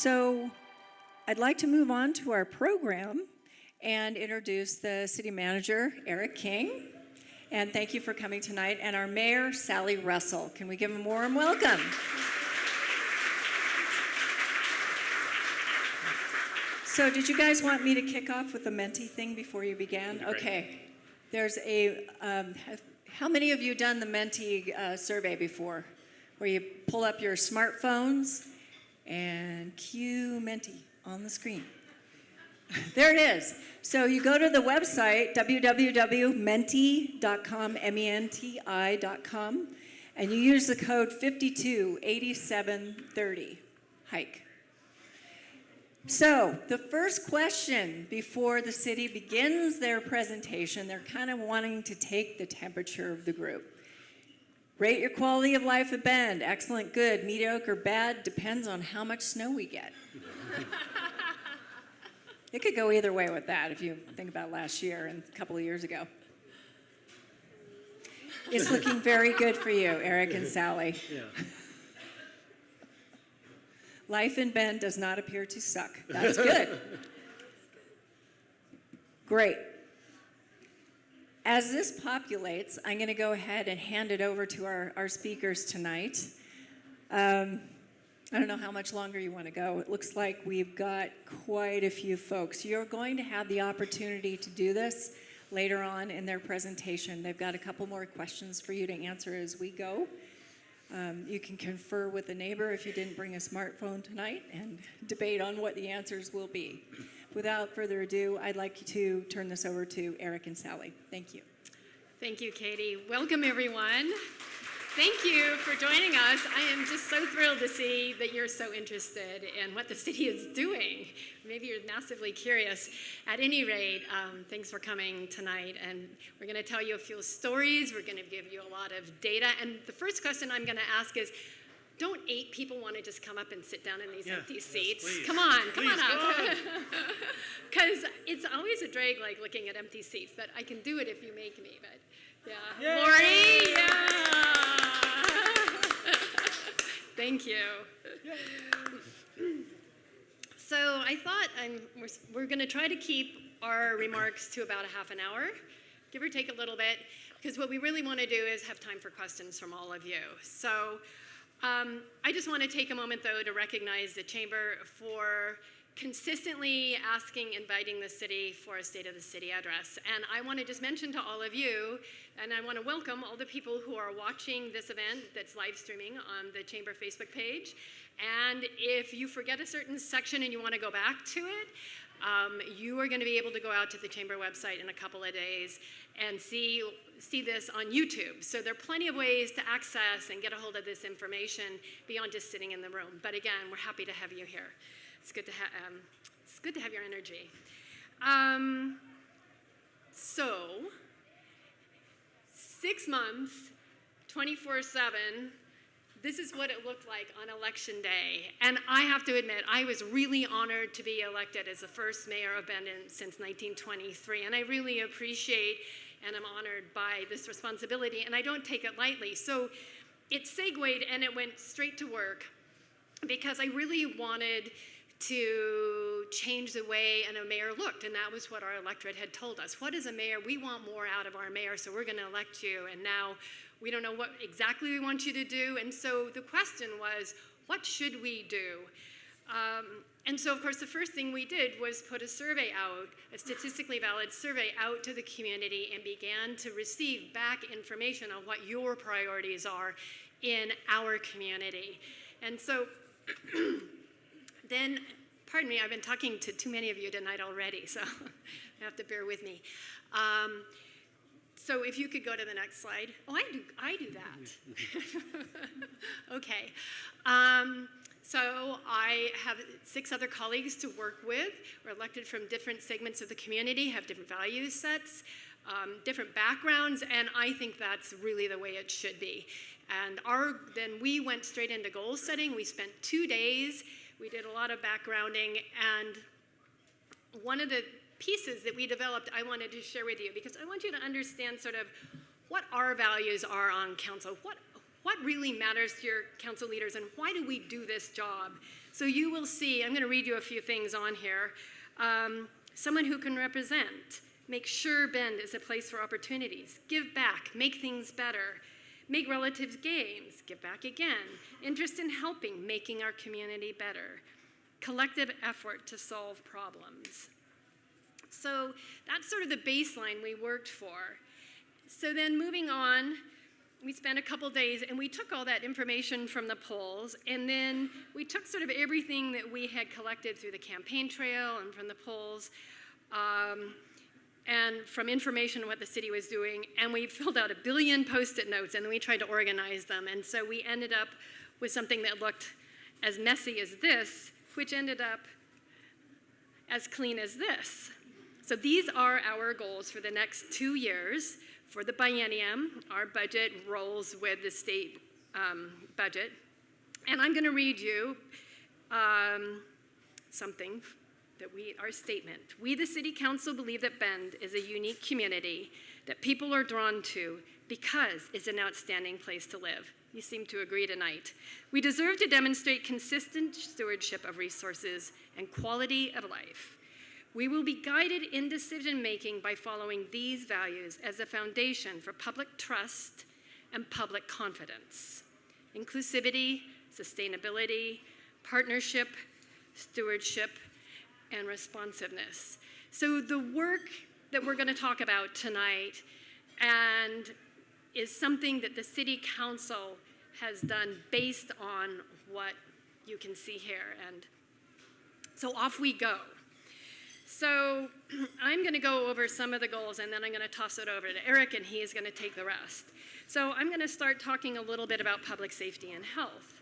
So I'd like to move on to our program and introduce the city manager, Eric King. And thank you for coming tonight. And our mayor, Sally Russell. Can we give them a warm welcome? So did you guys want me to kick off with the Menti thing before you began? Okay. There's a, how many of you done the Menti survey before? Where you pull up your smartphones and cue Menti on the screen. There it is. So you go to the website, www.menti.com, M-E-N-T-I.com, and you use the code 528730, hike. So the first question before the city begins their presentation, they're kind of wanting to take the temperature of the group. Rate your quality of life at Bend. Excellent, good, mediocre, bad, depends on how much snow we get. It could go either way with that if you think about last year and a couple of years ago. It's looking very good for you, Eric and Sally. Yeah. Life in Bend does not appear to suck. That's good. Great. As this populates, I'm going to go ahead and hand it over to our speakers tonight. I don't know how much longer you want to go. It looks like we've got quite a few folks. You're going to have the opportunity to do this later on in their presentation. They've got a couple more questions for you to answer as we go. You can confer with a neighbor if you didn't bring a smartphone tonight and debate on what the answers will be. Without further ado, I'd like to turn this over to Eric and Sally. Thank you. Thank you, Katie. Welcome, everyone. Thank you for joining us. I am just so thrilled to see that you're so interested in what the city is doing. Maybe you're massively curious. At any rate, thanks for coming tonight. And we're going to tell you a few stories. We're going to give you a lot of data. And the first question I'm going to ask is, don't 8 people want to just come up and sit down in these empty seats? Please. Come on up. Because it's always a drag, like looking at empty seats. But I can do it if you make me. But yeah, Yay! Lori, yeah. Thank you. So I thought we're going to try to keep our remarks to about a half an hour, give or take a little bit, because what we really want to do is have time for questions from all of you. So I just want to take a moment, though, to recognize the Chamber for consistently inviting the city for a State of the City address. And I want to just mention to all of you, and I want to welcome all the people who are watching this event that's live streaming on the Chamber Facebook page. And if you forget a certain section and you want to go back to it, you are going to be able to go out to the Chamber website in a couple of days and see this on YouTube. So there are plenty of ways to access and get a hold of this information beyond just sitting in the room. But again, we're happy to have you here. It's good to have your energy. So 6 months, 24/7. This is what it looked like on election day. And I have to admit, I was really honored to be elected as the first mayor of Bend since 1923. And I really appreciate and I'm honored by this responsibility. And I don't take it lightly. So it segued and it went straight to work because I really wanted to change the way a mayor looked. And that was what our electorate had told us. What is a mayor? We want more out of our mayor, so we're going to elect you. And now we don't know what exactly we want you to do. And so the question was, what should we do? And so, of course, the first thing we did was put a survey out, a statistically valid survey out to the community and began to receive back information on what your priorities are in our community. And so then, pardon me, I've been talking to too many of you tonight already, so you have to bear with me. So if you could go to the next slide. Oh, I do that. Okay. So I have 6 other colleagues to work with. We're elected from different segments of the community, have different value sets, different backgrounds, and I think that's really the way it should be. And then we went straight into goal setting. We spent 2 days. We did a lot of backgrounding, and one of the pieces that we developed I wanted to share with you because I want you to understand sort of what our values are on council, what really matters to your council leaders, and why do we do this job So you will see, I'm going to read you a few things on here. Someone who can represent, make sure Bend is a place for opportunities, give back, make things better, make relatives gains, give back again, interest in helping, making our community better, collective effort to solve problems. So that's sort of the baseline we worked for. So then moving on, we spent a couple days and we took all that information from the polls, and then we took sort of everything that we had collected through the campaign trail and from the polls, and from information on what the city was doing, and we filled out 1 billion Post-it notes, and then we tried to organize them. And so we ended up with something that looked as messy as this, which ended up as clean as this. So these are our goals for the next 2 years. For the biennium, our budget rolls with the state budget. And I'm going to read you something that our statement. We, the City Council, believe that Bend is a unique community that people are drawn to because it's an outstanding place to live. You seem to agree tonight. We deserve to demonstrate consistent stewardship of resources and quality of life. We will be guided in decision-making by following these values as a foundation for public trust and public confidence. Inclusivity, sustainability, partnership, stewardship, and responsiveness. So the work that we're going to talk about tonight and is something that the City Council has done based on what you can see here. And so off we go. So I'm going to go over some of the goals, and then I'm going to toss it over to Eric, and he is going to take the rest. So I'm going to start talking a little bit about public safety and health.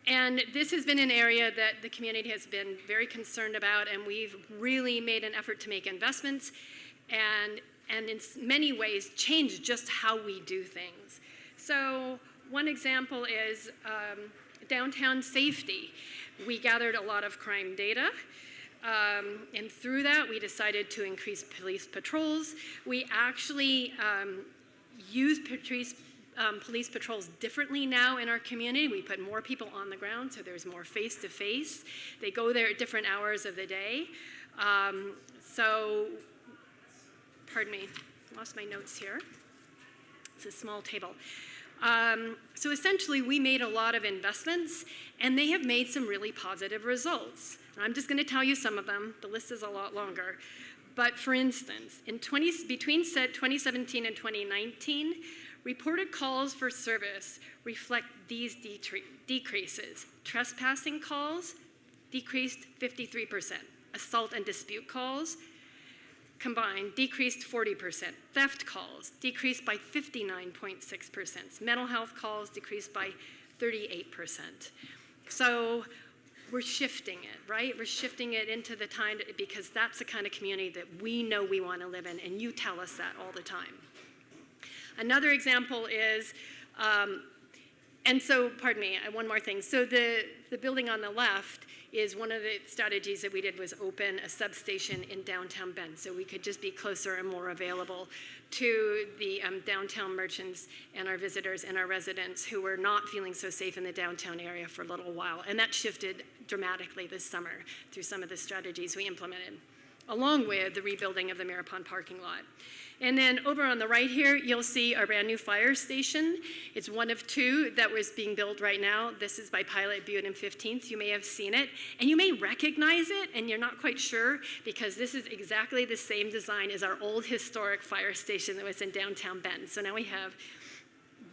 And this has been an area that the community has been very concerned about, and we've really made an effort to make investments and in many ways change just how we do things. So one example is downtown safety. We gathered a lot of crime data, and through that we decided to increase police patrols. We actually use police patrols differently now in our community. We put more people on the ground, so there's more face-to-face. They go there at different hours of the day. Pardon me, lost my notes here. It's a small table. So essentially, we made a lot of investments, and they have made some really positive results. And I'm just going to tell you some of them. The list is a lot longer. But for instance, between 2017 and 2019, reported calls for service reflect these decreases. Trespassing calls decreased 53%. Assault and dispute calls combined decreased 40%. Theft calls decreased by 59.6%. Mental health calls decreased by 38%. So we're shifting it, right? We're shifting it into the time because that's the kind of community that we know we want to live in, and you tell us that all the time. Another example is, pardon me, one more thing. So the building on the left is one of the strategies that we did was open a substation in downtown Bend, so we could just be closer and more available to the downtown merchants and our visitors and our residents who were not feeling so safe in the downtown area for a little while. And that shifted dramatically this summer through some of the strategies we implemented, along with the rebuilding of the Mirapon parking lot. And then over on the right here, you'll see our brand new fire station. It's one of 2 that was being built right now. This is by Pilot Butte and 15th. You may have seen it, and you may recognize it, and you're not quite sure because this is exactly the same design as our old historic fire station that was in downtown Bend. So now we have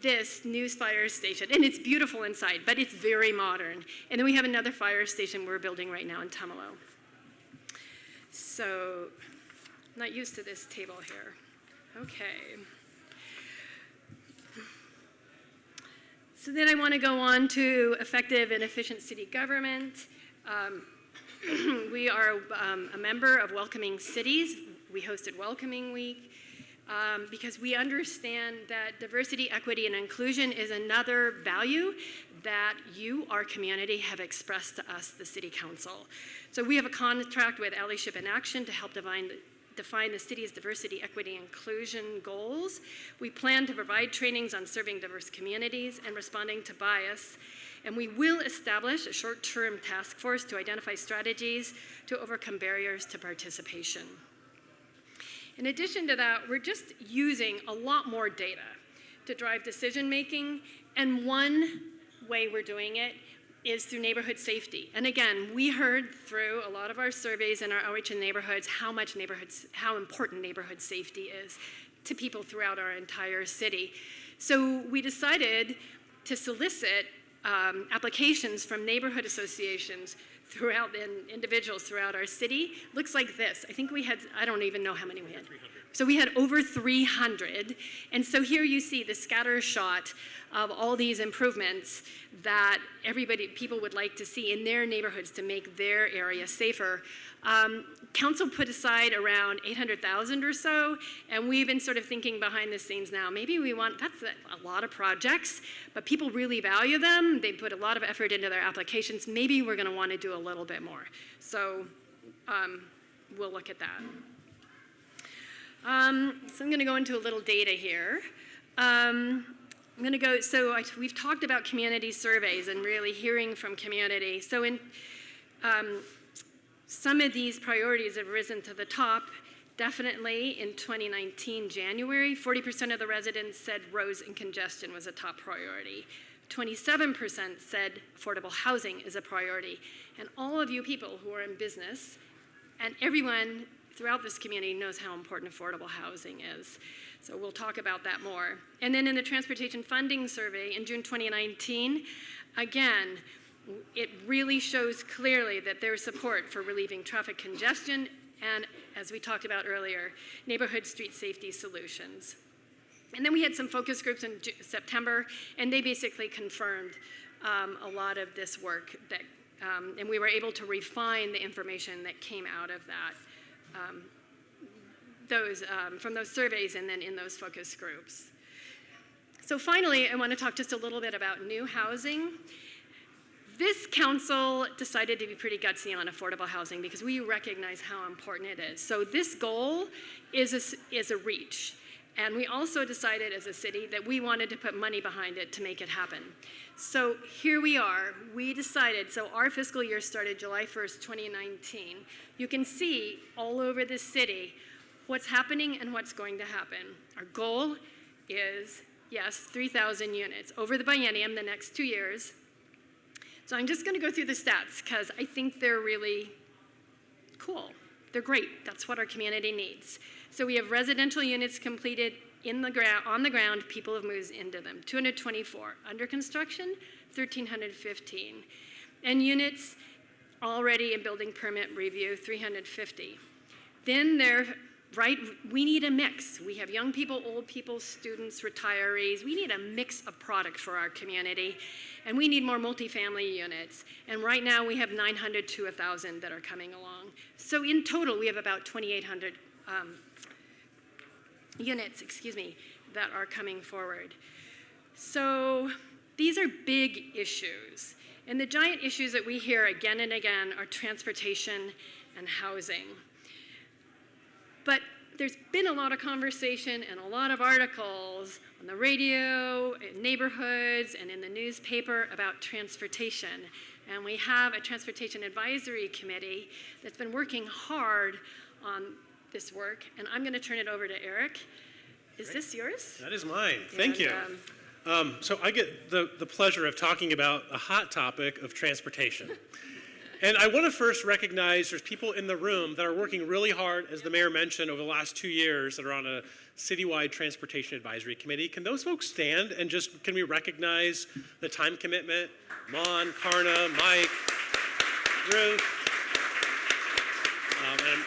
this new fire station, and it's beautiful inside, but it's very modern. And then we have another fire station we're building right now in Tumalo. So, I'm not used to this table here. Okay. So then I want to go on to effective and efficient city government. We are a member of Welcoming Cities. We hosted Welcoming Week because we understand that diversity, equity, and inclusion is another value that you, our community, have expressed to us, the City Council. So we have a contract with Allyship in Action to help define the city's diversity, equity, inclusion goals. We plan to provide trainings on serving diverse communities and responding to bias. And we will establish a short-term task force to identify strategies to overcome barriers to participation. In addition to that, we're just using a lot more data to drive decision-making, and one way we're doing it is through neighborhood safety. And again, we heard through a lot of our surveys and our outreach in neighborhoods how important neighborhood safety is to people throughout our entire city. So we decided to solicit applications from neighborhood associations throughout, and individuals throughout our city. Looks like this. I think we had, I don't even know how many we had. So we had over 300. And so here you see the scatter shot of all these improvements that people would like to see in their neighborhoods to make their area safer. Council put aside around 800,000 or so, and we've been sort of thinking behind the scenes now, maybe we want, that's a lot of projects, but people really value them. They put a lot of effort into their applications. Maybe we're gonna wanna do a little bit more. So we'll look at that. So I'm gonna go into a little data here. We've talked about community surveys and really hearing from community. So in some of these priorities have risen to the top. Definitely in 2019, January, 40% of the residents said roads and congestion was a top priority. 27% said affordable housing is a priority. And all of you people who are in business, and everyone throughout this community knows how important affordable housing is. So we'll talk about that more. And then in the transportation funding survey in June 2019, again, it really shows clearly that there's support for relieving traffic congestion and, as we talked about earlier, neighborhood street safety solutions. And then we had some focus groups in September, and they basically confirmed a lot of this work that, and we were able to refine the information that came out of that, from those surveys and then in those focus groups. So finally, I want to talk just a little bit about new housing. This council decided to be pretty gutsy on affordable housing because we recognize how important it is. So this goal is a reach. And we also decided as a city that we wanted to put money behind it to make it happen. So here we are. We decided, so our fiscal year started July 1st, 2019. You can see all over this city what's happening and what's going to happen. Our goal is, yes, 3,000 units over the biennium, the next 2 years. So I'm just going to go through the stats because I think they're really cool. They're great. That's what our community needs. So we have residential units completed on the ground. People have moved into them. 224 under construction, 1,315, and units already in building permit review, 350. Then we need a mix. We have young people, old people, students, retirees. We need a mix of product for our community. And we need more multifamily units. And right now we have 900 to 1,000 that are coming along. So in total, we have about 2,800 units, that are coming forward. So these are big issues. And the giant issues that we hear again and again are transportation and housing. But there's been a lot of conversation and a lot of articles on the radio, in neighborhoods, and in the newspaper about transportation. And we have a transportation advisory committee that's been working hard on this work. And I'm going to turn it over to Eric. Is this yours? That is mine. Thank you. So I get the pleasure of talking about a hot topic of transportation. And I want to first recognize there's people in the room that are working really hard, as the mayor mentioned, over the last 2 years that are on a citywide transportation advisory committee. Can those folks stand and can we recognize the time commitment? Mon, Karna, Mike, Ruth. And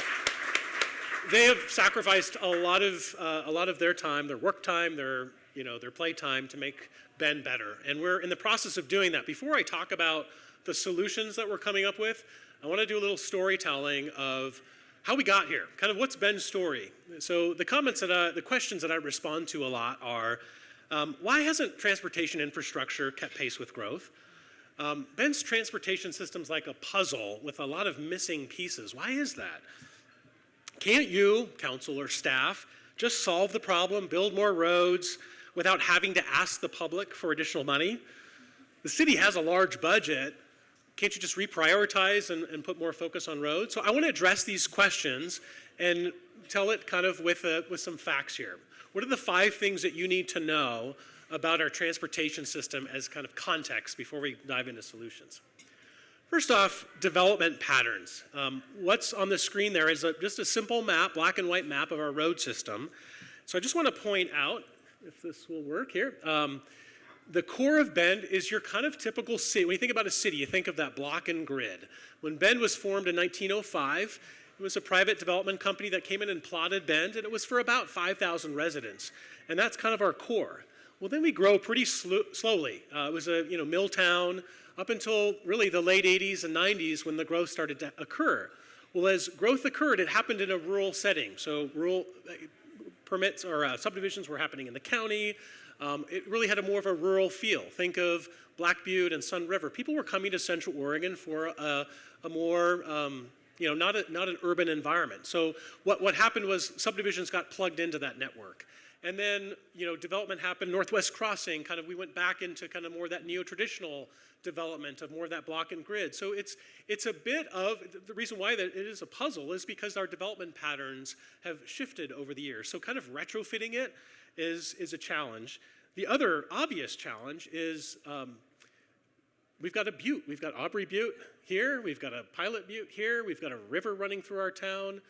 they have sacrificed a lot of their time, their work time, their play time to make Bend better. And we're in the process of doing that. Before I talk about the solutions that we're coming up with, I want to do a little storytelling of how we got here, kind of what's Ben's story. So the questions that I respond to a lot are, why hasn't transportation infrastructure kept pace with growth? Ben's transportation system's like a puzzle with a lot of missing pieces. Why is that? Can't you, council or staff, just solve the problem, build more roads without having to ask the public for additional money? The city has a large budget. Can't you just reprioritize and put more focus on roads? So I want to address these questions and tell it kind of with some facts here. What are the 5 things that you need to know about our transportation system as kind of context before we dive into solutions? First off, development patterns. What's on the screen there is just a simple map, black and white map of our road system. So I just want to point out, if this will work here, the core of Bend is your kind of typical city. When you think about a city, you think of that block and grid. When Bend was formed in 1905, it was a private development company that came in and plotted Bend, and it was for about 5,000 residents. And that's kind of our core. Well, then we grow pretty slowly. It was a mill town up until really the late 80s and 90s when the growth started to occur. Well, as growth occurred, it happened in a rural setting. So rural permits or subdivisions were happening in the county. It really had more of a rural feel. Think of Black Butte and Sun River. People were coming to Central Oregon for a more, not an urban environment. So what happened was subdivisions got plugged into that network. And then, development happened, Northwest Crossing, we went back into kind of more that neo-traditional development of more of that block and grid. So it's a bit of, the reason why that it is a puzzle is because our development patterns have shifted over the years. So kind of retrofitting it is a challenge. The other obvious challenge is we've got a butte. We've got Aubrey Butte here. We've got a Pilot Butte here. We've got a river running through our town.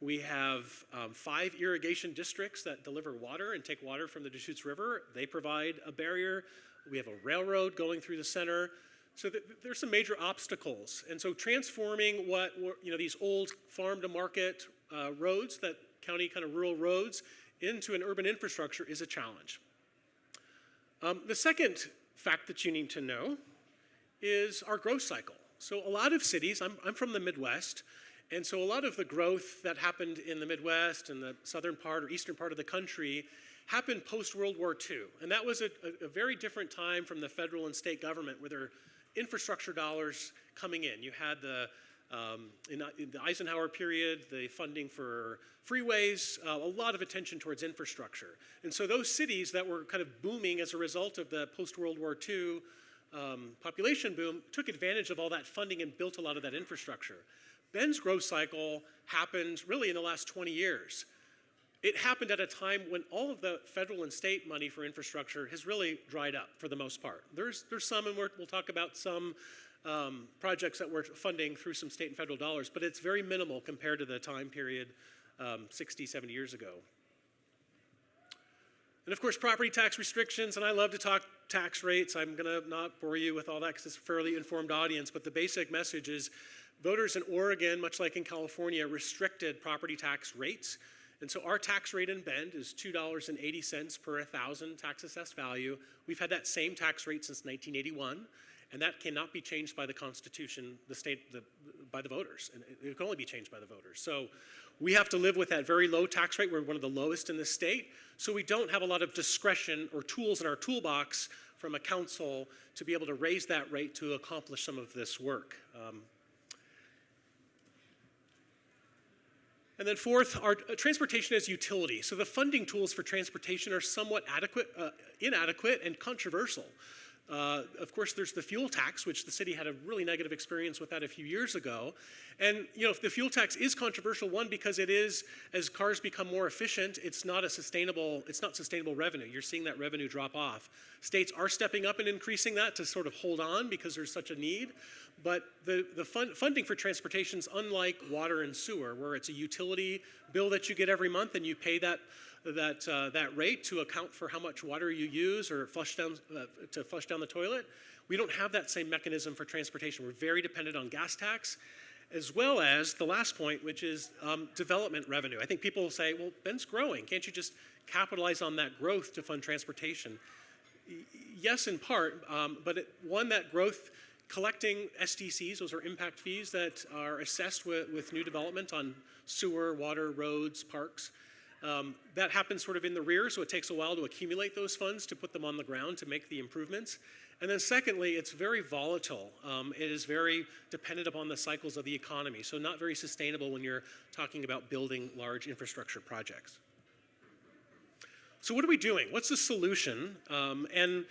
We have 5 irrigation districts that deliver water and take water from the Deschutes River. They provide a barrier. We have a railroad going through the center. So there's some major obstacles. And so transforming these old farm-to-market roads, that county kind of rural roads, into an urban infrastructure is a challenge. The second fact that you need to know is our growth cycle. So a lot of cities, I'm from the Midwest, and so a lot of the growth that happened in the Midwest and the southern part or eastern part of the country happened post-World War II. And that was a very different time from the federal and state government where there are infrastructure dollars coming in. You had in the Eisenhower period, the funding for freeways, a lot of attention towards infrastructure. And so those cities that were kind of booming as a result of the post-World War II population boom took advantage of all that funding and built a lot of that infrastructure. Bend's growth cycle happened really in the last 20 years. It happened at a time when all of the federal and state money for infrastructure has really dried up for the most part. There's some, and we'll talk about some projects that we're funding through some state and federal dollars, but it's very minimal compared to the time period 60, 70 years ago. And of course, property tax restrictions, and I love to talk tax rates. I'm gonna not bore you with all that because it's a fairly informed audience, but the basic message is voters in Oregon, much like in California, restricted property tax rates. And so our tax rate in Bend is $2.80 per 1,000 tax assessed value. We've had that same tax rate since 1981, and that cannot be changed by the Constitution, by the voters. And it can only be changed by the voters. So we have to live with that very low tax rate. We're one of the lowest in the state. So we don't have a lot of discretion or tools in our toolbox from a council to be able to raise that rate to accomplish some of this work. And then fourth, our transportation as utility. So the funding tools for transportation are somewhat inadequate and controversial. Of course, there's the fuel tax, which the city had a really negative experience with that a few years ago. And if the fuel tax is controversial, one, because it is, as cars become more efficient, it's not sustainable revenue. You're seeing that revenue drop off. States are stepping up and increasing that to sort of hold on because there's such a need. But the funding for transportation is unlike water and sewer, where it's a utility bill that you get every month and you pay that rate to account for how much water you use or to flush down the toilet. We don't have that same mechanism for transportation. We're very dependent on gas tax, as well as the last point, which is development revenue. I think people will say, well, Bend's growing. Can't you just capitalize on that growth to fund transportation? Yes, in part, but that growth, collecting SDCs, those are impact fees that are assessed with new development on sewer, water, roads, parks. That happens sort of in the rear, so it takes a while to accumulate those funds to put them on the ground to make the improvements. And then secondly, it's very volatile. It is very dependent upon the cycles of the economy, so not very sustainable when you're talking about building large infrastructure projects. So what are we doing? What's the solution? And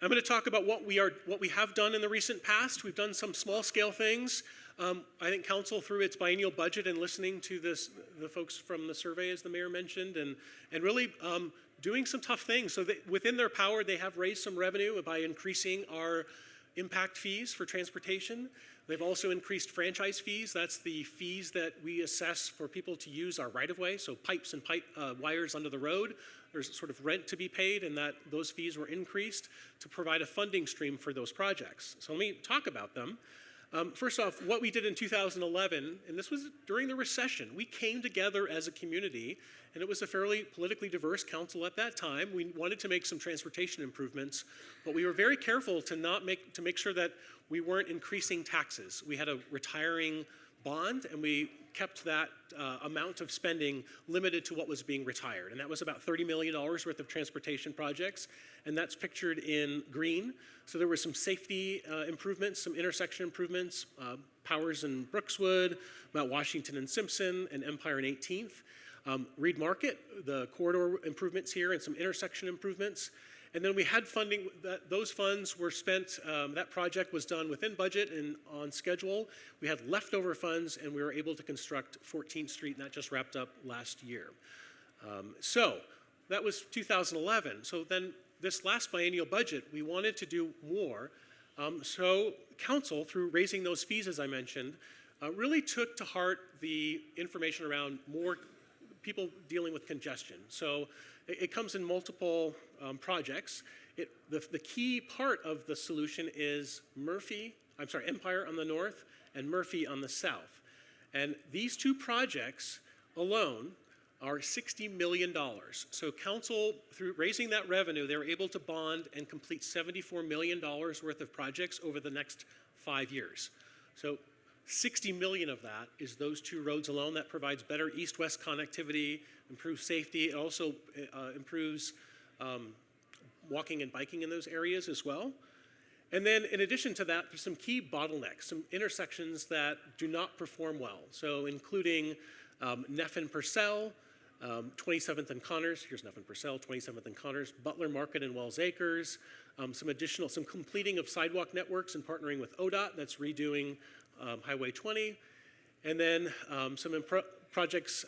I'm going to talk about what we have done in the recent past. We've done some small-scale things. I think council, through its biennial budget and listening to the folks from the survey, as the mayor mentioned, and really doing some tough things. So that within their power, they have raised some revenue by increasing our impact fees for transportation. They've also increased franchise fees. That's the fees that we assess for people to use our right-of-way, so pipes and wires under the road. There's sort of rent to be paid, and those fees were increased to provide a funding stream for those projects. So let me talk about them. First off, what we did in 2011, and this was during the recession, we came together as a community, and it was a fairly politically diverse council at that time. We wanted to make some transportation improvements, but we were very careful to make sure that we weren't increasing taxes. We had a retiring bond, and we kept that amount of spending limited to what was being retired, and that was about $30 million worth of transportation projects, and that's pictured in green. So there were some safety improvements, some intersection improvements, Powers and Brookswood, Mount Washington and Simpson, and Empire and 18th. Reed Market, the corridor improvements here, and some intersection improvements. And then we had funding, those funds were spent, that project was done within budget and on schedule. We had leftover funds, and we were able to construct 14th Street, and that just wrapped up last year. So that was 2011. So then this last biennial budget, we wanted to do more. So council, through raising those fees, as I mentioned, really took to heart the information around more people dealing with congestion. So it comes in multiple projects. The key part of the solution is Empire on the north and Murphy on the south. And these two projects alone are $60 million. So council, through raising that revenue, they were able to bond and complete $74 million worth of projects over the next 5 years. So 60 million of that is those two roads alone. That provides better east-west connectivity, improves safety. It also improves walking and biking in those areas as well. And then in addition to that, there's some key bottlenecks, some intersections that do not perform well. So including Neff and Purcell, 27th and Connors, here's Neff and Purcell, 27th and Connors, Butler Market and Wells Acres, some completing of sidewalk networks and partnering with ODOT, that's redoing Highway 20, and then some projects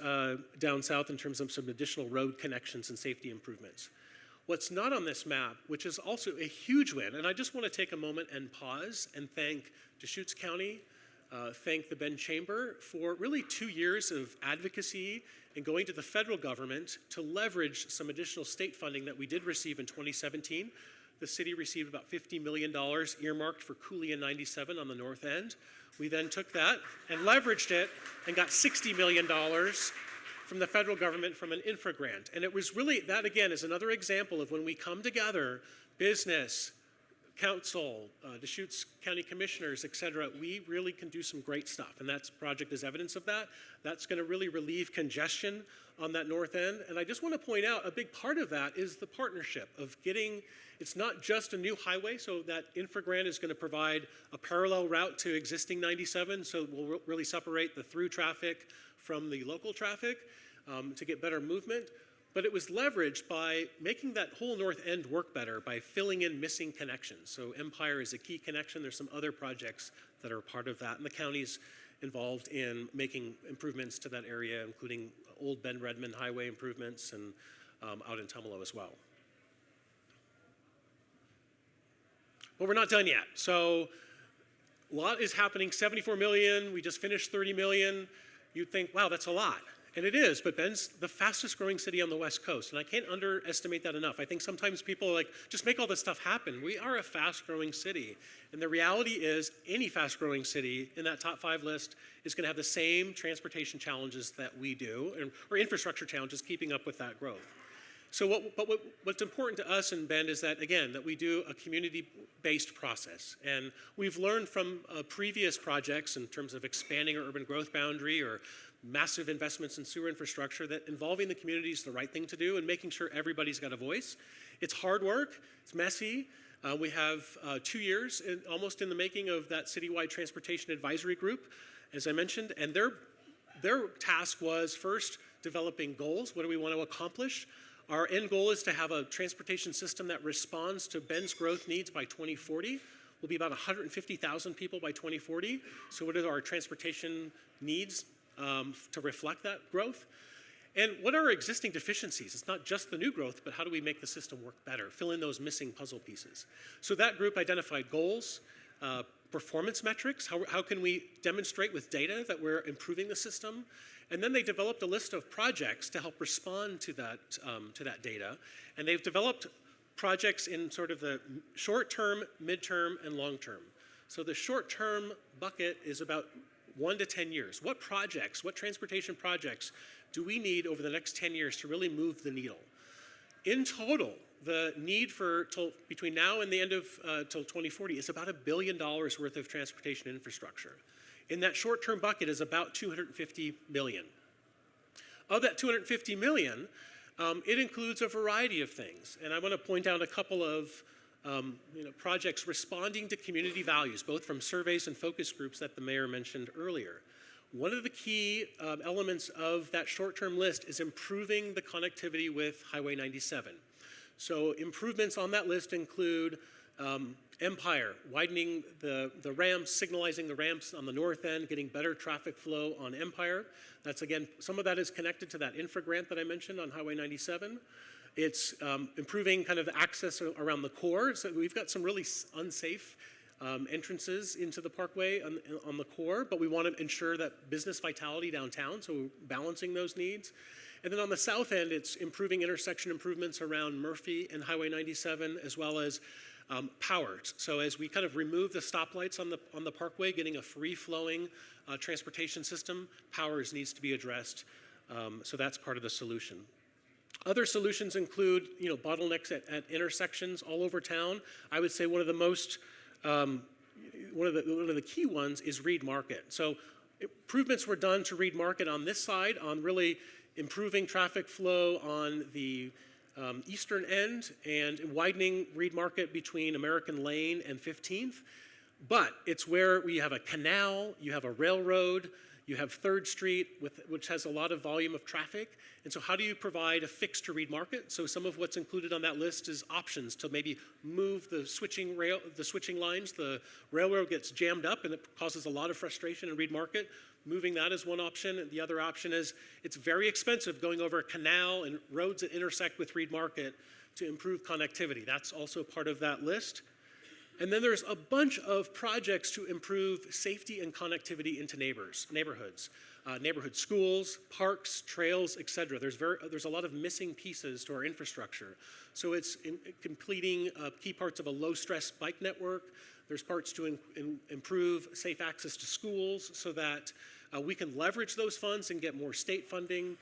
down south in terms of some additional road connections and safety improvements. What's not on this map, which is also a huge win, and I just want to take a moment and pause and thank Deschutes County, thank the Bend Chamber for really 2 years of advocacy and going to the federal government to leverage some additional state funding that we did receive in 2017. The city received about $50 million earmarked for Cooley and 97 on the north end. We then took that and leveraged it and got $60 million from the federal government from an infra grant. And it was really, that again is another example of when we come together, business, council, Deschutes County commissioners, et cetera, we really can do some great stuff. And that project is evidence of that. That's going to really relieve congestion on that north end. And I just want to point out a big part of that is the partnership of getting, it's not just a new highway, so that infra grant is going to provide a parallel route to existing 97, so we'll really separate the through traffic from the local traffic to get better movement. But it was leveraged by making that whole north end work better by filling in missing connections. So Empire is a key connection. There's some other projects that are part of that, and the county's involved in making improvements to that area, including Old Bend Redmond Highway improvements and out in Tumalo as well. But we're not done yet. So a lot is happening, 74 million, we just finished 30 million. You'd think, wow, that's a lot. And it is, but Bend's the fastest growing city on the West Coast, and I can't underestimate that enough. I think sometimes people are like, just make all this stuff happen. We are a fast growing city, and the reality is any fast growing city in that top 5 list is gonna have the same transportation challenges that we do, or infrastructure challenges keeping up with that growth. So what's important to us in Bend is that, again, that we do a community-based process. And we've learned from previous projects in terms of expanding our urban growth boundary or massive investments in sewer infrastructure that involving the community is the right thing to do and making sure everybody's got a voice. It's hard work, it's messy, We have 2 years almost in the making of that citywide transportation advisory group, as I mentioned, and their task was first developing goals. What do we want to accomplish? Our end goal is to have a transportation system that responds to Bend's growth needs by 2040. We'll be about 150,000 people by 2040. So what are our transportation needs to reflect that growth? And what are our existing deficiencies? It's not just the new growth, but how do we make the system work better, fill in those missing puzzle pieces? So that group identified goals, performance metrics, how can we demonstrate with data that we're improving the system? And then they developed a list of projects to help respond to that data. And they've developed projects in sort of the short-term, mid-term, and long-term. So the short-term bucket is about 1 to 10 years. What projects, what transportation projects do we need over the next 10 years to really move the needle? In total, the need for between now and the end of till 2040 is about $1 billion worth of transportation infrastructure. In that short-term bucket is about $250 million. Of that $250 million, it includes a variety of things, and I want to point out a couple of projects responding to community values, both from surveys and focus groups that the mayor mentioned earlier. One of the key elements of that short-term list is improving the connectivity with Highway 97. So improvements on that list include Empire, widening the ramps, signalizing the ramps on the north end, getting better traffic flow on Empire. That's, again, some of that is connected to that infra grant that I mentioned on Highway 97. It's improving kind of access around the core. So we've got some really unsafe entrances into the parkway on the core, but we want to ensure that business vitality downtown, so we're balancing those needs. And then on the south end, it's improving intersection improvements around Murphy and Highway 97, as well as power. So as we kind of remove the stoplights on the parkway, getting a free-flowing transportation system, powers needs to be addressed. So that's part of the solution. Other solutions include, bottlenecks at intersections all over town. I would say one of the most, one of the key ones is Reed Market. So improvements were done to Reed Market on this side, on really improving traffic flow on the eastern end and widening Reed Market between American Lane and 15th. But it's where we have a canal, you have a railroad, you have 3rd Street, which has a lot of volume of traffic. And so how do you provide a fix to Reed Market? So some of what's included on that list is options to maybe move the switching lines. The railroad gets jammed up and it causes a lot of frustration in Reed Market. Moving that is one option. And the other option is it's very expensive going over a canal and roads that intersect with Reed Market to improve connectivity. That's also part of that list. And then there's a bunch of projects to improve safety and connectivity into neighborhoods, neighborhood schools, parks, trails, et cetera. There's a lot of missing pieces to our infrastructure. So it's completing key parts of a low-stress bike network. There's parts to improve safe access to schools so that we can leverage those funds and get more state funding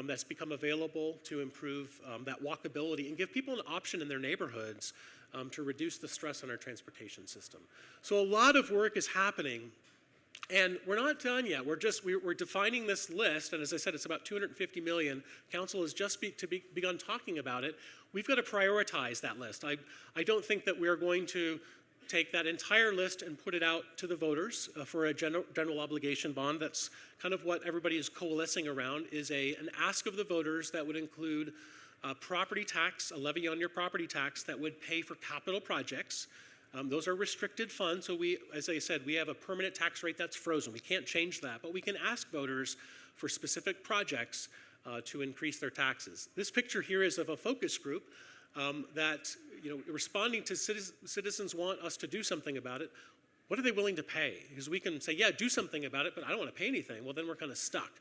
that's become available to improve that walkability and give people an option in their neighborhoods to reduce the stress on our transportation system. So a lot of work is happening, and we're not done yet. We're defining this list, and as I said, it's about $250 million. Council has just begun talking about it. We've got to prioritize that list. I don't think that we're going to take that entire list and put it out to the voters for a general obligation bond. That's kind of what everybody is coalescing around, is an ask of the voters that would include property tax, a levy on your property tax that would pay for capital projects. Those are restricted funds, so as I said, we have a permanent tax rate that's frozen. We can't change that, but we can ask voters for specific projects to increase their taxes. This picture here is of a focus group that, responding to citizens want us to do something about it. What are they willing to pay? Because we can say, yeah, do something about it, but I don't want to pay anything. Well, then we're kind of stuck.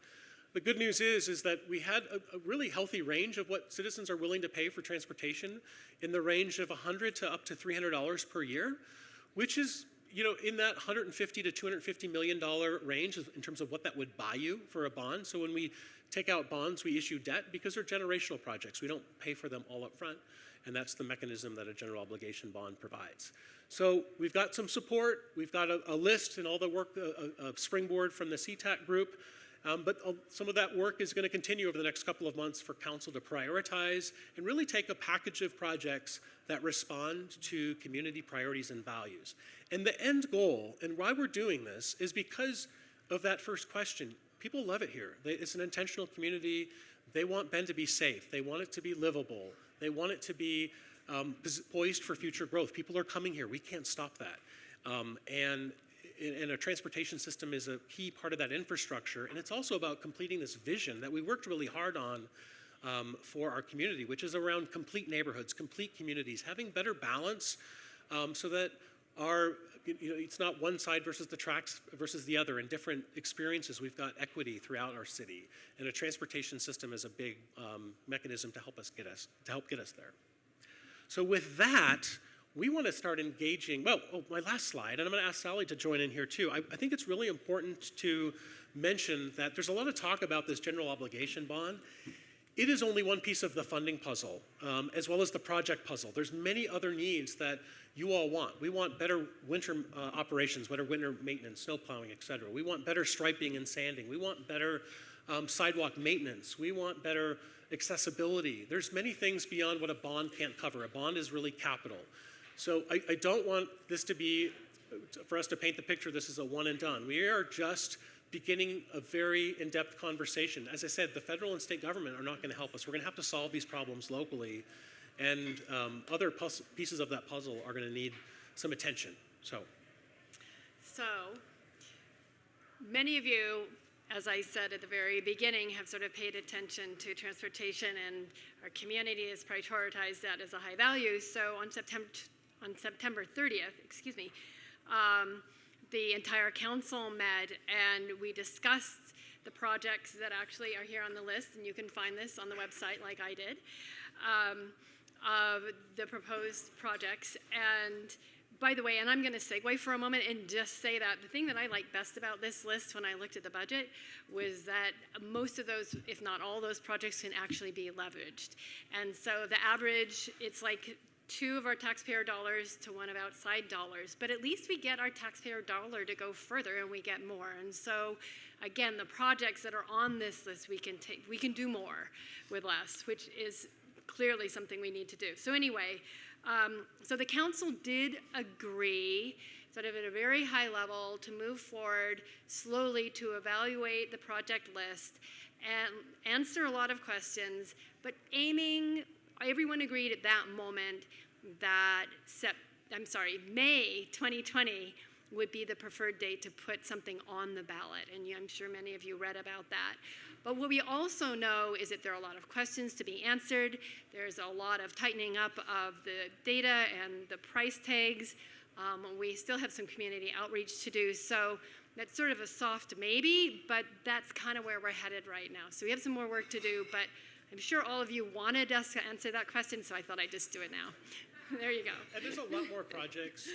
The good news is that we had a really healthy range of what citizens are willing to pay for transportation, in the range of $100 to up to $300 per year, which is, in that $150 to $250 million range in terms of what that would buy you for a bond. So when we take out bonds, we issue debt because they're generational projects. We don't pay for them all up front, and that's the mechanism that a general obligation bond provides. So we've got some support. We've got a list and all the work, a springboard from the CTAC group. But some of that work is going to continue over the next couple of months for council to prioritize and really take a package of projects that respond to community priorities and values. And the end goal, and why we're doing this, is because of that first question. People love it here. It's an intentional community. They want Bend to be safe. They want it to be livable. They want it to be poised for future growth. People are coming here. We can't stop that. And a transportation system is a key part of that infrastructure. And it's also about completing this vision that we worked really hard on for our community, which is around complete neighborhoods, complete communities, having better balance so that it's not one side versus the tracks versus the other. In different experiences, we've got equity throughout our city, and a transportation system is a big mechanism to help get us there. So with that, we want to start engaging. My last slide, and I'm going to ask Sally to join in here too. I think it's really important to mention that there's a lot of talk about this general obligation bond. It is only one piece of the funding puzzle, as well as the project puzzle. There's many other needs that you all want. We want better winter operations, better winter maintenance, snow plowing, et cetera. We want better striping and sanding. We want better sidewalk maintenance. We want better accessibility. There's many things beyond what a bond can't cover. A bond is really capital. So I don't want this to be, for us to paint the picture, this is a one and done. We are just beginning a very in-depth conversation. As I said, the federal and state government are not going to help us. We're going to have to solve these problems locally, and other pieces of that puzzle are going to need some attention. So many of you, as I said at the very beginning, have sort of paid attention to transportation, and our community has prioritized that as a high value. So on September 30th, the entire council met, and we discussed the projects that actually are here on the list, and you can find this on the website like I did, of the proposed projects. And by the way, and I'm going to segue for a moment and just say that the thing that I like best about this list when I looked at the budget was that most of those, if not all those projects, can actually be leveraged. And so the average, it's like 2 of our taxpayer dollars to 1 of outside dollars, but at least we get our taxpayer dollar to go further and we get more. And so again, the projects that are on this list, we can do more with less, which is clearly something we need to do. So anyway, so the council did agree, sort of at a very high level, to move forward slowly to evaluate the project list and answer a lot of questions, but everyone agreed at that moment that May 2020 would be the preferred date to put something on the ballot, and I'm sure many of you read about that. But what we also know is that there are a lot of questions to be answered. There's a lot of tightening up of the data and the price tags. We still have some community outreach to do, so that's sort of a soft maybe, but that's kind of where we're headed right now. So we have some more work to do, but I'm sure all of you wanted us to answer that question, so I thought I'd just do it now. There you go. And there's a lot more projects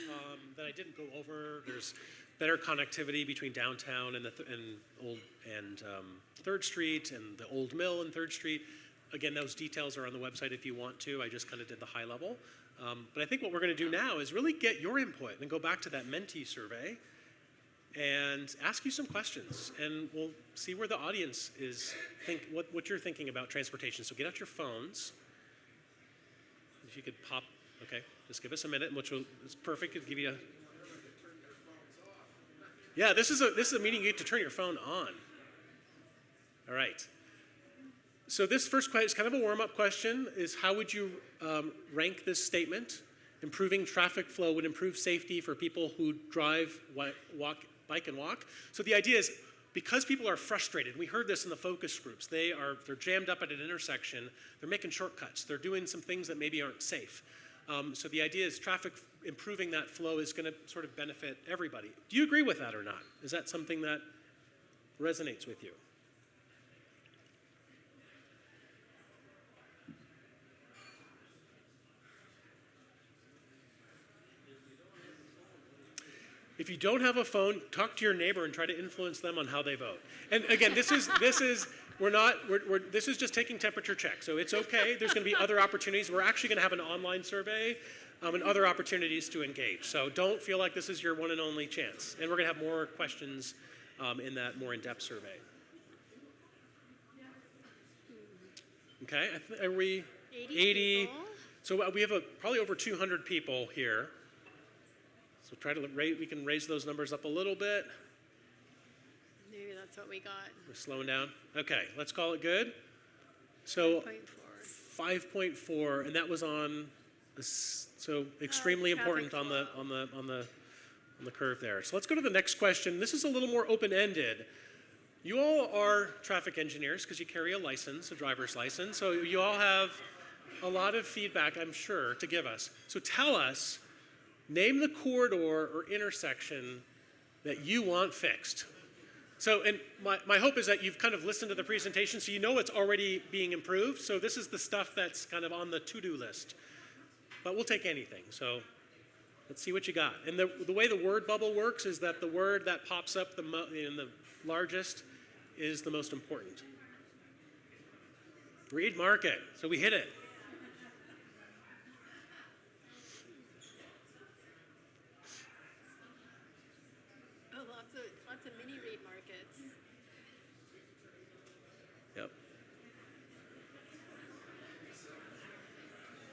that I didn't go over. There's better connectivity between downtown and Old and 3rd Street and the Old Mill and 3rd Street. Again, those details are on the website if you want to. I just kind of did the high level. But I think what we're going to do now is really get your input and go back to that Mentee survey and ask you some questions, and we'll see where the audience is, what you're thinking about transportation. So get out your phones. If you could pop, okay, just give us a minute, which is perfect. It'll give you yeah, this is a meeting you get to turn your phone on. All right. So this first question is kind of a warm-up question, is how would you rank this statement? Improving traffic flow would improve safety for people who drive, bike and walk. So the idea is, because people are frustrated, we heard this in the focus groups, they're jammed up at an intersection, they're making shortcuts, they're doing some things that maybe aren't safe. So the idea is improving that flow is going to sort of benefit everybody. Do you agree with that or not? Is that something that resonates with you? If you don't have a phone, talk to your neighbor and try to influence them on how they vote. And again, this is just taking temperature checks, so it's okay. There's going to be other opportunities. We're actually going to have an online survey and other opportunities to engage. So don't feel like this is your one and only chance. And we're going to have more questions in that more in-depth survey. Okay, are we 80 people. So we have probably over 200 people here. So we can raise those numbers up a little bit. Maybe that's what we got. We're slowing down. Okay, let's call it good. So 5.4. 5.4, and that was on so extremely important on the curve there. So let's go to the next question. This is a little more open-ended. You all are traffic engineers because you carry a license, a driver's license. So you all have a lot of feedback, I'm sure, to give us. So tell us, name the corridor or intersection that you want fixed. So, and my hope is that you've kind of listened to the presentation so you know it's already being improved. So this is the stuff that's kind of on the to-do list. But we'll take anything. So let's see what you got. And the way the word bubble works is that the word that pops up the largest is the most important. Reed Market. So we hit it. Oh, lots of mini Reed markets. Yep.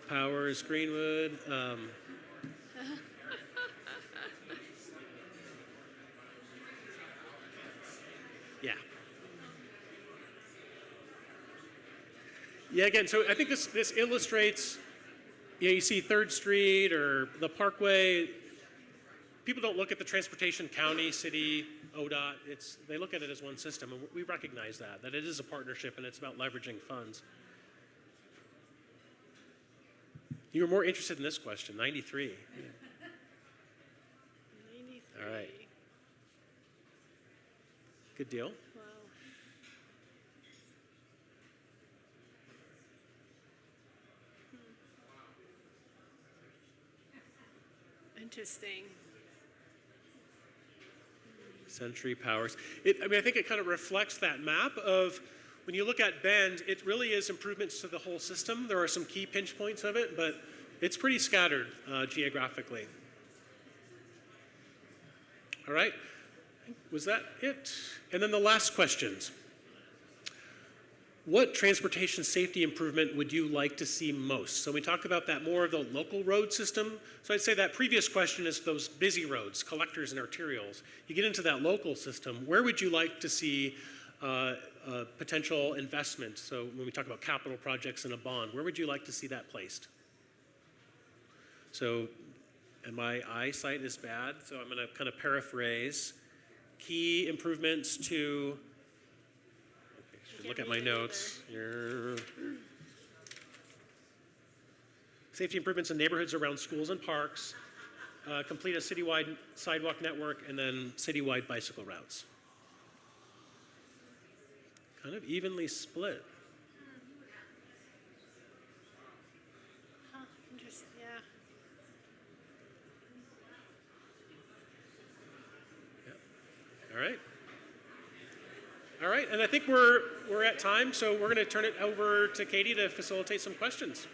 Powers, Greenwood. Yeah. Yeah, again, so I think this illustrates, you see 3rd Street or the Parkway. People don't look at the transportation, county, city, ODOT. They look at it as one system, and we recognize that it is a partnership and it's about leveraging funds. You were more interested in this question, 93. Yeah. 93. All right. Good deal. Wow. Interesting. Century Powers. I think it kind of reflects that map of when you look at Bend, it really is improvements to the whole system. There are some key pinch points of it, but it's pretty scattered geographically. All right. Was that it? And then the last questions. What transportation safety improvement would you like to see most? So we talked about that more of the local road system. So I'd say that previous question is those busy roads, collectors and arterials. You get into that local system, where would you like to see potential investment? So when we talk about capital projects and a bond, where would you like to see that placed? So, and my eyesight is bad, so I'm going to kind of paraphrase. Key improvements to, look at my notes. Safety improvements in neighborhoods around schools and parks, complete a citywide sidewalk network, and then citywide bicycle routes. Kind of evenly split. Huh, interesting, yeah. All right. All right, and I think we're at time, so we're going to turn it over to Katie to facilitate some questions.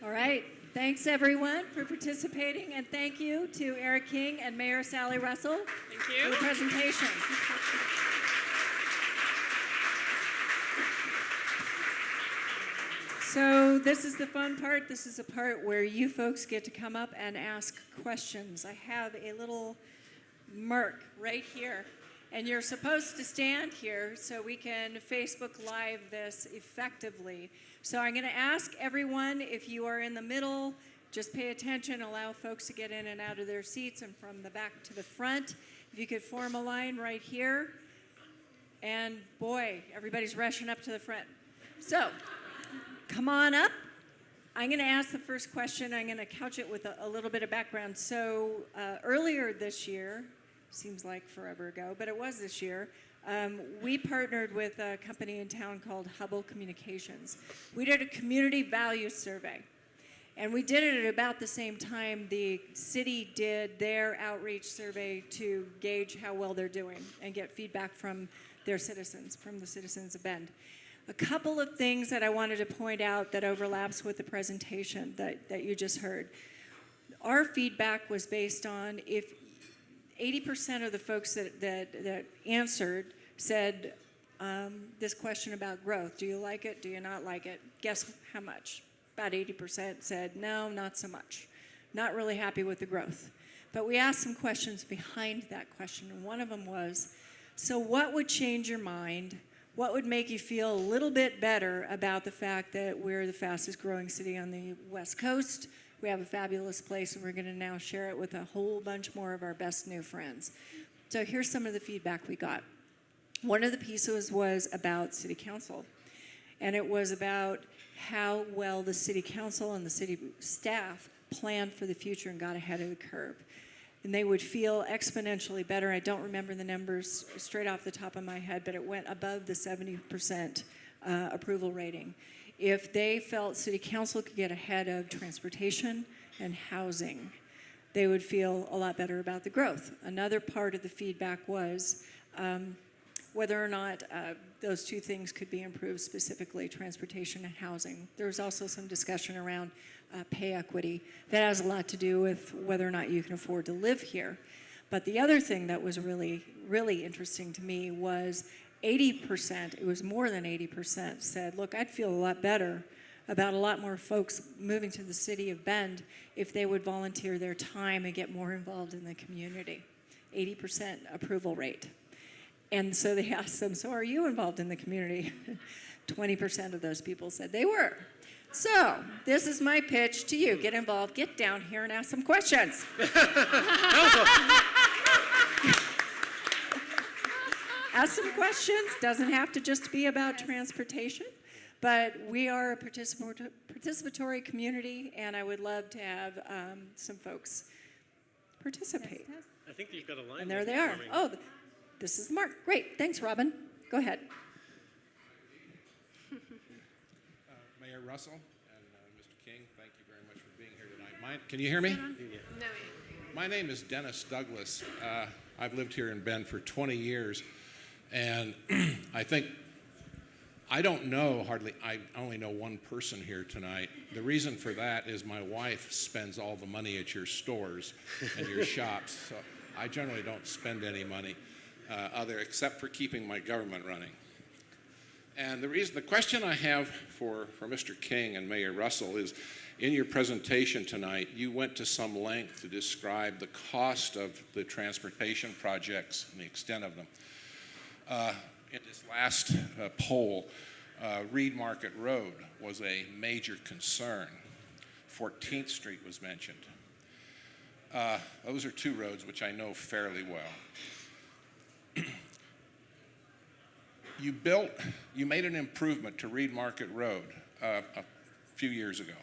All right. Thanks, everyone, for participating, and thank you to Eric King and Mayor Sally Russell Thank for you. the presentation. So this is the fun part. This is a part where you folks get to come up and ask questions. I have a little mark right here. And you're supposed to stand here so we can Facebook Live this effectively. So I'm going to ask everyone, if you are in the middle, just pay attention, allow folks to get in and out of their seats, and from the back to the front. If you could form a line right here. And boy, everybody's rushing up to the front. So come on up. I'm going to ask the first question. I'm going to couch it with a little bit of background. So earlier this year, seems like forever ago, but it was this year, we partnered with a company in town called Hubble Communications. We did a community values survey, and we did it at about the same time the city did their outreach survey to gauge how well they're doing and get feedback from their citizens, from the citizens of Bend. A couple of things that I wanted to point out that overlaps with the presentation that you just heard. Our feedback was based on if 80% of the folks that answered said this question about growth. Do you like it? Do you not like it? Guess how much? About 80% said, no, not so much. Not really happy with the growth. But we asked some questions behind that question, and one of them was, so what would change your mind? What would make you feel a little bit better about the fact that we're the fastest growing city on the West Coast? We have a fabulous place, and we're going to now share it with a whole bunch more of our best new friends. So here's some of the feedback we got. One of the pieces was about city council, and it was about how well the city council and the city staff planned for the future and got ahead of the curve. And they would feel exponentially better. I don't remember the numbers straight off the top of my head, but it went above the 70% approval rating. If they felt city council could get ahead of transportation and housing, they would feel a lot better about the growth. Another part of the feedback was whether or not those two things could be improved, specifically transportation and housing. There was also some discussion around pay equity. That has a lot to do with whether or not you can afford to live here. But the other thing that was really, really interesting to me was 80%, it was more than 80%, said, look, I'd feel a lot better about a lot more folks moving to the city of Bend if they would volunteer their time and get more involved in the community. 80% approval rate. And so they asked them, so are you involved in the community? 20% of those people said they were. So this is my pitch to you. Get involved, get down here and ask some questions. Ask some questions. Doesn't have to just be about transportation, but we are a participatory community, and I would love to have some folks participate. I think you've got a line. And there they are. Oh, this is Mark. Great. Thanks, Robin. Go ahead. Mayor Russell and Mr. King, thank you very much for being here tonight. Can you hear me? No. My name is Dennis Douglas. I've lived here in Bend for 20 years, and I don't know hardly, I only know one person here tonight. The reason for that is my wife spends all the money at your stores and your shops, so I generally don't spend any money except for keeping my government running. And the question I have for Mr. King and Mayor Russell is, in your presentation tonight, you went to some length to describe the cost of the transportation projects and the extent of them. In this last poll, Reed Market Road was a major concern. 14th Street was mentioned. Those are two roads which I know fairly well. You made an improvement to Reed Market Road a few years ago.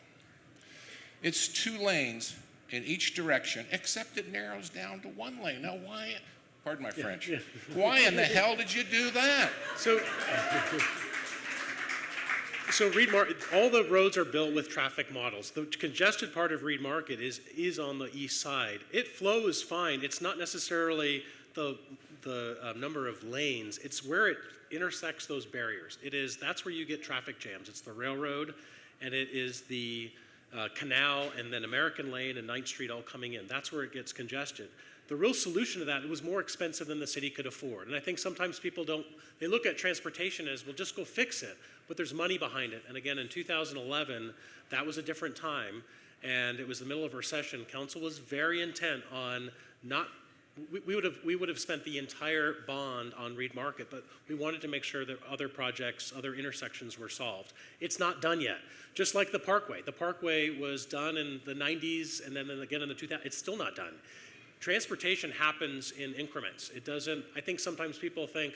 It's 2 lanes in each direction, except it narrows down to 1 lane. Now why, pardon my French, why in the hell did you do that? So Reed Market, all the roads are built with traffic models. The congested part of Reed Market is on the east side. It flows fine. It's not necessarily the number of lanes. It's where it intersects those barriers. That's where you get traffic jams. It's the railroad, and it is the canal, and then American Lane and 9th Street all coming in. That's where it gets congested. The real solution to that, it was more expensive than the city could afford. And I think sometimes people they look at transportation as, well, just go fix it. But there's money behind it. And again, in 2011, that was a different time. And it was the middle of a recession. Council was very intent on we would have spent the entire bond on Reed Market, but we wanted to make sure that other projects, other intersections were solved. It's not done yet. Just like the Parkway. The Parkway was done in the 90s and then again in the 2000s. It's still not done. Transportation happens in increments. It doesn't, I think sometimes people think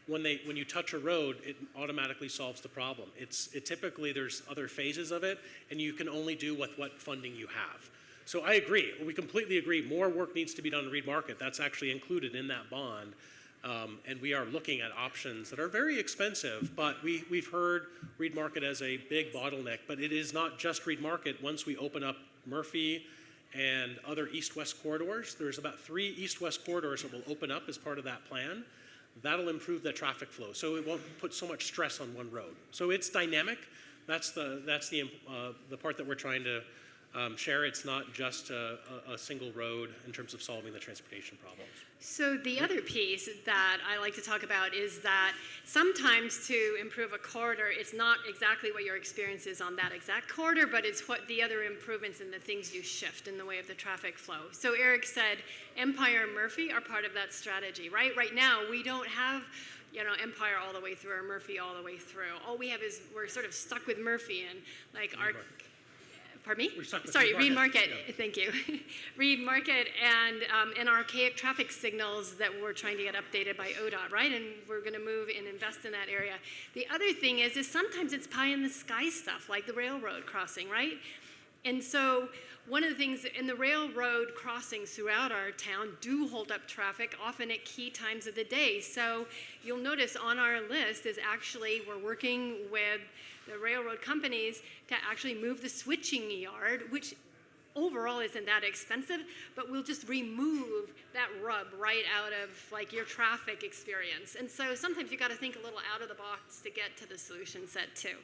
when you touch a road, it automatically solves the problem. Typically there's other phases of it, and you can only do with what funding you have. So I agree. We completely agree. More work needs to be done in Reed Market. That's actually included in that bond. And we are looking at options that are very expensive, but we've heard Reed Market as a big bottleneck. But it is not just Reed Market. Once we open up Murphy and other east-west corridors, there's about 3 east-west corridors that will open up as part of that plan. That'll improve the traffic flow, so it won't put so much stress on one road. So it's dynamic. That's the part that we're trying to share it's not just a single road in terms of solving the transportation problems. So the other piece that I like to talk about is that sometimes to improve a corridor, it's not exactly what your experience is on that exact corridor, but it's what the other improvements and the things you shift in the way of the traffic flow. So Eric said Empire and Murphy are part of that strategy, right? Right now, we don't have Empire all the way through or Murphy all the way through. All we have is we're sort of stuck with Murphy and like our... Pardon me? Sorry, Reed Market. Yeah. Thank you. Reed Market and archaic traffic signals that we're trying to get updated by ODOT, right? And we're going to move and invest in that area. The other thing is sometimes it's pie in the sky stuff, like the railroad crossing, right? And so one of the things in the railroad crossings throughout our town do hold up traffic, often at key times of the day. So you'll notice on our list is actually we're working with the railroad companies to actually move the switching yard, which overall isn't that expensive, but we'll just remove that rub right out of like your traffic experience. And so sometimes you got to think a little out of the box to get to the solution set too.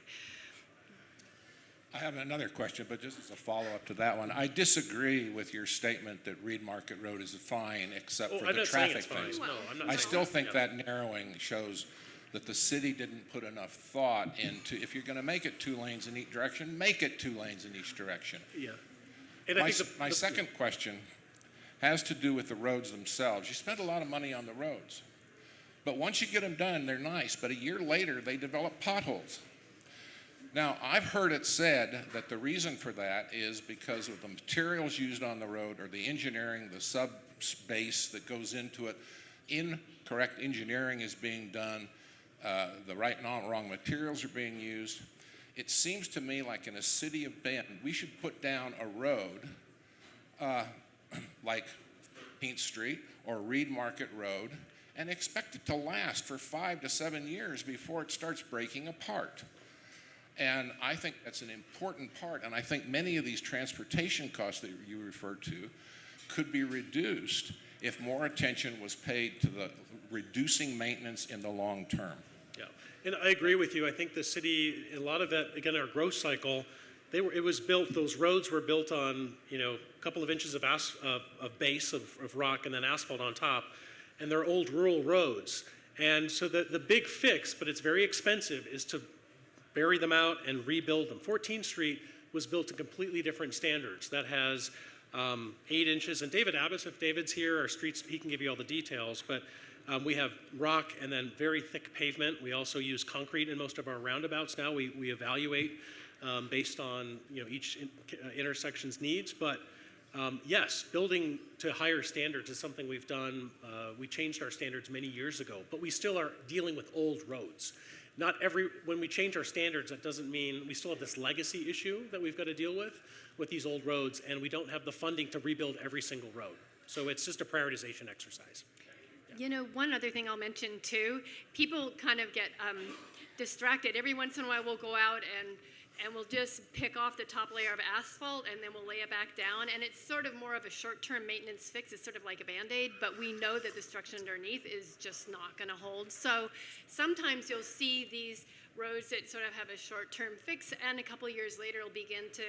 I have another question, but just as a follow-up to that one, I disagree with your statement that Reed Market Road is fine except for the traffic things. No, I'm not I saying still that. think that narrowing shows that the city didn't put enough thought into, if you're going to make it 2 lanes in each direction, make it 2 lanes in each direction. Yeah. And I think My second question has to do with the roads themselves. You spend a lot of money on the roads, but once you get them done, they're nice, but a year later, they develop potholes. Now, I've heard it said that the reason for that is because of the materials used on the road or the engineering, the sub-base that goes into it. Incorrect engineering is being done. The right and wrong materials are being used. It seems to me like in a city of Bend, we should put down a road like 15th Street or Reed Market Road and expect it to last for 5 to 7 years before it starts breaking apart. And I think that's an important part, and I think many of these transportation costs that you referred to could be reduced if more attention was paid to the reducing maintenance in the long term. Yeah, and I agree with you. I think the city, a lot of that, again, our growth cycle, those roads were built on, a couple of inches of base of rock and then asphalt on top, and they're old rural roads. And so the big fix, but it's very expensive, is to bury them out and rebuild them. 14th Street was built to completely different standards. That has 8 inches, and David Abbas, if David's here, our streets, he can give you all the details, but we have rock and then very thick pavement. We also use concrete in most of our roundabouts now. We evaluate based on each intersection's needs, but yes, building to higher standards is something we've done. We changed our standards many years ago, but we still are dealing with old roads. When we change our standards, that doesn't mean we still have this legacy issue that we've got to deal with these old roads, and we don't have the funding to rebuild every single road. So it's just a prioritization exercise. One other thing I'll mention too, people kind of get distracted. Every once in a while we'll go out and we'll just pick off the top layer of asphalt and then we'll lay it back down. And it's sort of more of a short-term maintenance fix. It's sort of like a Band-Aid, but we know that the structure underneath is just not going to hold. So sometimes you'll see these roads that sort of have a short-term fix and a couple of years later it'll begin to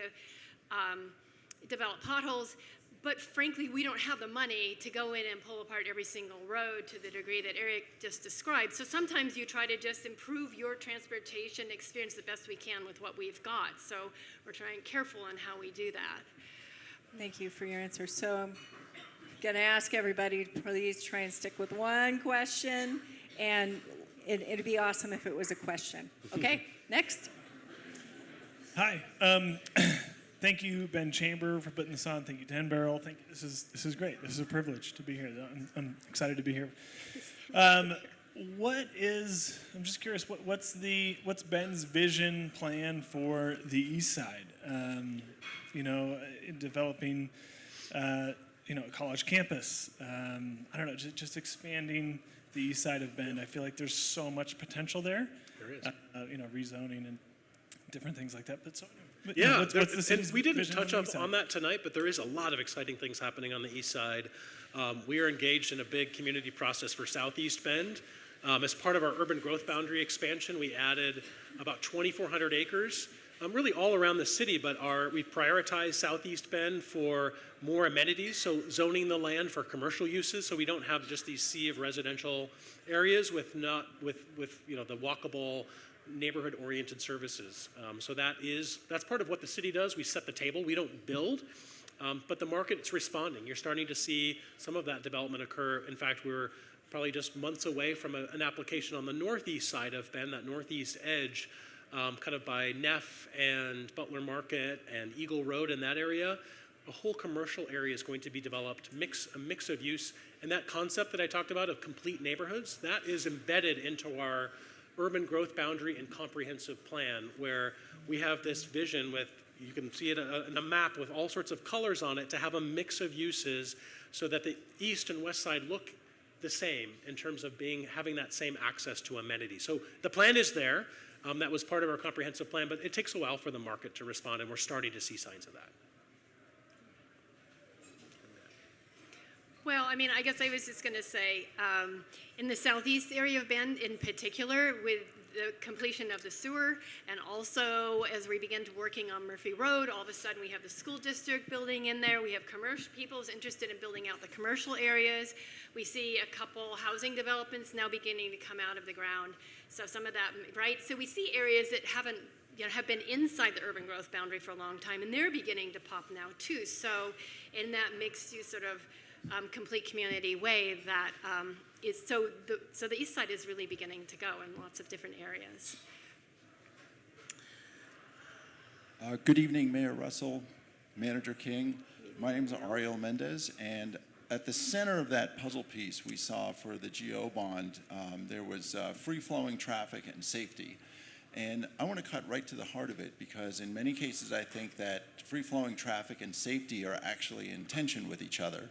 develop potholes. But frankly, we don't have the money to go in and pull apart every single road to the degree that Eric just described. So sometimes you try to just improve your transportation experience the best we can with what we've got. So we're trying careful on how we do that. Thank you for your answer. So I'm going to ask everybody to please try and stick with one question, and it'd be awesome if it was a question. Okay, next. Hi. Thank you, Ben Chamber, for putting this on. Thank you, 10 Barrel. Thank you. This is great. This is a privilege to be here. I'm excited to be here. I'm just curious, what's Ben's vision plan for the East Side? In developing, a college campus. I don't know, just expanding the East Side of Bend. I feel like there's so much potential there. There is. Rezoning and different things like that. But so. Yeah, what's the city's we didn't vision touch on the East on Side? that tonight, but there is a lot of exciting things happening on the east side. We are engaged in a big community process for Southeast Bend. As part of our urban growth boundary expansion, we added about 2,400 acres really all around the city, but we've prioritized Southeast Bend for more amenities, so zoning the land for commercial uses, so we don't have just these sea of residential areas with the walkable neighborhood-oriented services. So that's part of what the city does. We set the table. We don't build, but the market's responding. You're starting to see some of that development occur. In fact, we're probably just months away from an application on the northeast side of Bend, that northeast edge, kind of by Neff and Butler Market and Eagle Road in that area. A whole commercial area is going to be developed, a mix of use. And that concept that I talked about of complete neighborhoods, that is embedded into our urban growth boundary and comprehensive plan, where we have this vision with, you can see it in a map with all sorts of colors on it, to have a mix of uses so that the east and west side look the same in terms of having that same access to amenities. So the plan is there. That was part of our comprehensive plan, but it takes a while for the market to respond, and we're starting to see signs of that. Well, I mean, I guess I was just going to say, in the southeast area of Bend in particular, with the completion of the sewer, and also as we begin to working on Murphy Road, all of a sudden we have the school district building in there. We have commercial people's interested in building out the commercial areas. We see a couple housing developments now beginning to come out of the ground. So some of that, right? So we see areas that have been inside the urban growth boundary for a long time, and they're beginning to pop now too. So in that mixed use sort of complete community way, that so the east side is really beginning to go in lots of different areas. Good evening, Mayor Russell, Manager King. My name is Ariel Mendez, and at the center of that puzzle piece we saw for the GO bond, there was free-flowing traffic and safety. And I want to cut right to the heart of it, because in many cases I think that free-flowing traffic and safety are actually in tension with each other.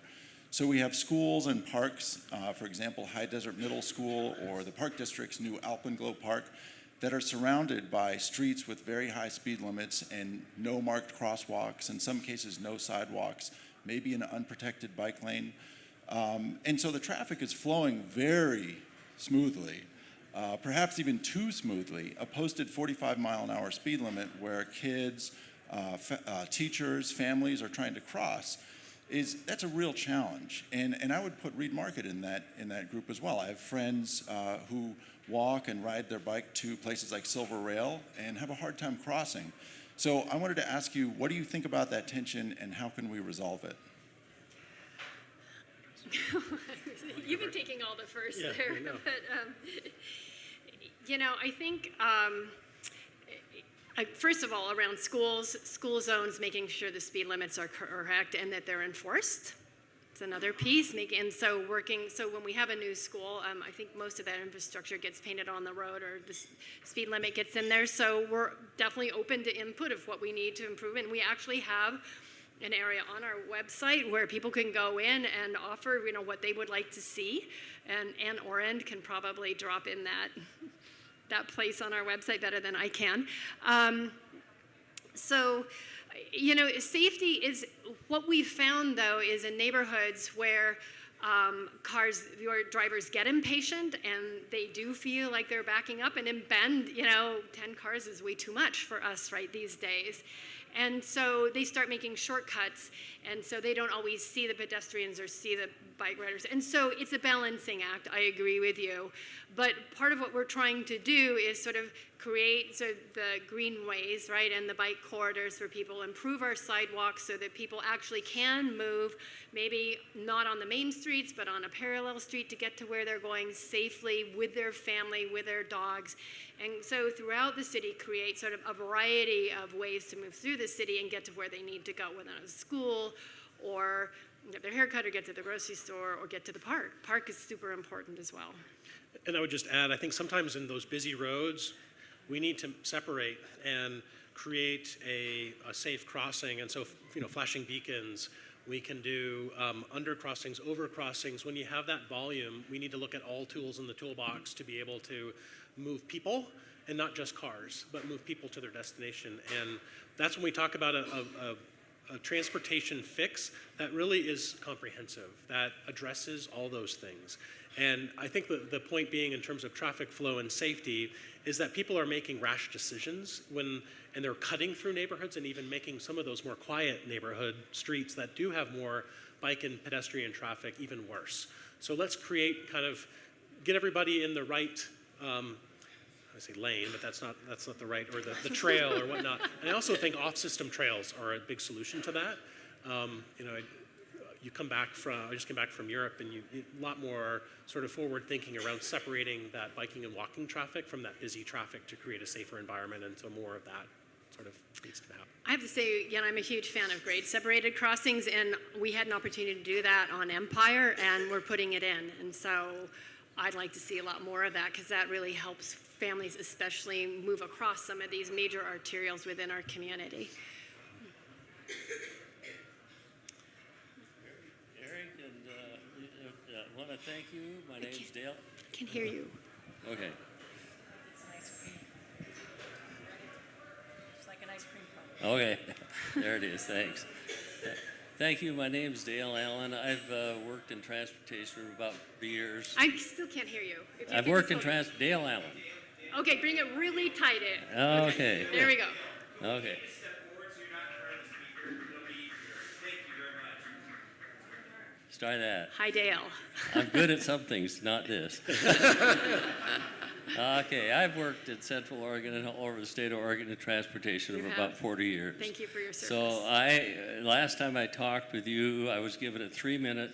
So we have schools and parks, for example, High Desert Middle School or the Park District's new Alpenglow Park, that are surrounded by streets with very high speed limits and no marked crosswalks, in some cases no sidewalks, maybe an unprotected bike lane. And so the traffic is flowing very smoothly, perhaps even too smoothly. A posted 45-mile-an-hour speed limit where kids, teachers, families are trying to cross, that's a real challenge. And I would put Reed Market in that group as well. I have friends who walk and ride their bike to places like Silver Rail and have a hard time crossing. So I wanted to ask you, what do you think about that tension, and how can we resolve it? You've been taking all the first Yeah, there, I know. But I think first of all, around schools, school zones, making sure the speed limits are correct and that they're enforced. It's another piece. So when we have a new school, I think most of that infrastructure gets painted on the road, or the speed limit gets in there. So we're definitely open to input of what we need to improve. And we actually have an area on our website where people can go in and offer, what they would like to see. And Ann Orend can probably drop in that place on our website better than I can. Safety is what we've found, though, is in neighborhoods where drivers get impatient and they do feel like they're backing up. And in Bend, 10 cars is way too much for us right these days. And so they start making shortcuts, and so they don't always see the pedestrians or see the bike riders. And so it's a balancing act, I agree with you. But part of what we're trying to do is sort of create the greenways, right, and the bike corridors for people, improve our sidewalks so that people actually can move, maybe not on the main streets, but on a parallel street to get to where they're going safely with their family, with their dogs. And so throughout the city, create sort of a variety of ways to move through the city and get to where they need to go, whether it's school or get their haircut or get to the grocery store or get to the park. Park is super important as well. And I would just add, I think sometimes in those busy roads, we need to separate and create a safe crossing. And so, flashing beacons, we can do under crossings, over crossings. When you have that volume, we need to look at all tools in the toolbox to be able to move people, and not just cars, but move people to their destination. And that's when we talk about a transportation fix that really is comprehensive, that addresses all those things. And I think the point being in terms of traffic flow and safety is that people are making rash decisions and they're cutting through neighborhoods and even making some of those more quiet neighborhood streets that do have more bike and pedestrian traffic even worse. So let's get everybody in the right, I say lane, but that's not the right, or the trail or whatnot. And I also think off-system trails are a big solution to that. I just came back from Europe, and a lot more sort of forward thinking around separating that biking and walking traffic from that busy traffic to create a safer environment, and so more of that sort of needs to happen. I have to say, I'm a huge fan of grade separated crossings, and we had an opportunity to do that on Empire, and we're putting it in. And so I'd like to see a lot more of that, because that really helps families especially move across some of these major arterials within our community. Eric, and I want to thank you. My name's Dale. I can hear you. Okay. It's an ice cream. It's like an ice cream cone. Okay. There it is. Thanks. Thank you. My name's Dale Allen. I've worked in transportation for about 3 years. I still can't hear you. If you I've can worked in just Dale Allen. Okay, bring it really tight in. Okay. There we go. Okay. Let's try that. Hi, Dale. I'm good at some things, not this. Okay, I've worked in Central Oregon and all over the state of Oregon in transportation You for have. about 40 years. Thank you for your service. So last time I talked with you, I was given a 3-minute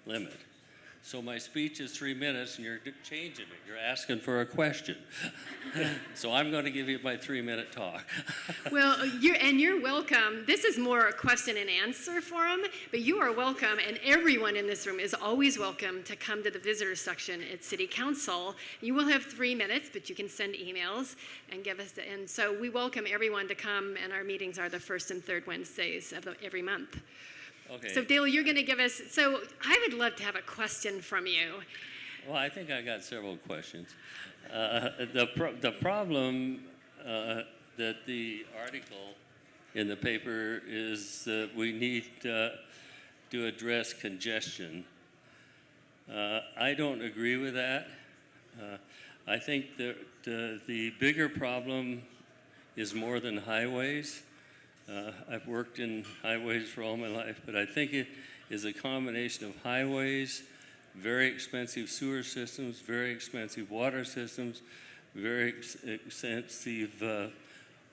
limit. So my speech is 3 minutes, and you're changing it. You're asking for a question. So I'm going to give you my 3-minute talk. Well, you're welcome. This is more a question and answer forum, but you are welcome, and everyone in this room is always welcome to come to the visitor section at City Council. You will have 3 minutes, but you can send emails and give us. And so we welcome everyone to come, and our meetings are the first and third Wednesdays of every month. Okay. So Dale, you're going to give us. So I would love to have a question from you. Well, I think I got several questions. The problem that the article in the paper is that we need to address congestion. I don't agree with that. I think that the bigger problem is more than highways. I've worked in highways for all my life, but I think it is a combination of highways, very expensive sewer systems, very expensive water systems, very expensive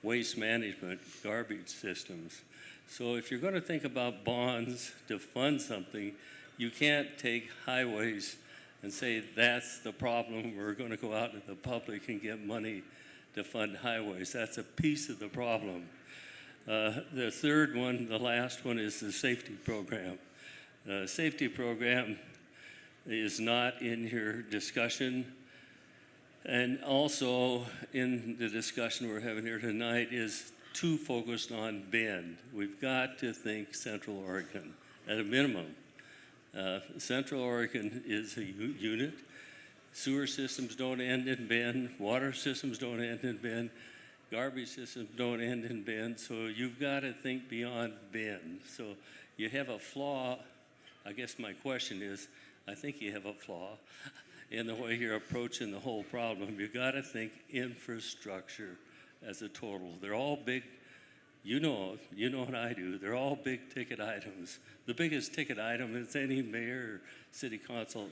waste management, garbage systems. So if you're going to think about bonds to fund something, you can't take highways and say that's the problem. We're going to go out into the public and get money to fund highways. That's a piece of the problem. The third one, the last one, is the safety program. Safety program is not in your discussion. And also in the discussion we're having here tonight is too focused on Bend. We've got to think Central Oregon at a minimum. Central Oregon is a unit. Sewer systems don't end in Bend. Water systems don't end in Bend. Garbage systems don't end in Bend. So you've got to think beyond Bend. So you have a flaw. I guess my question is, I think you have a flaw in the way you're approaching the whole problem. You've got to think infrastructure as a total. They're all big. You know what I do. They're all big ticket items. The biggest ticket item is any mayor or city council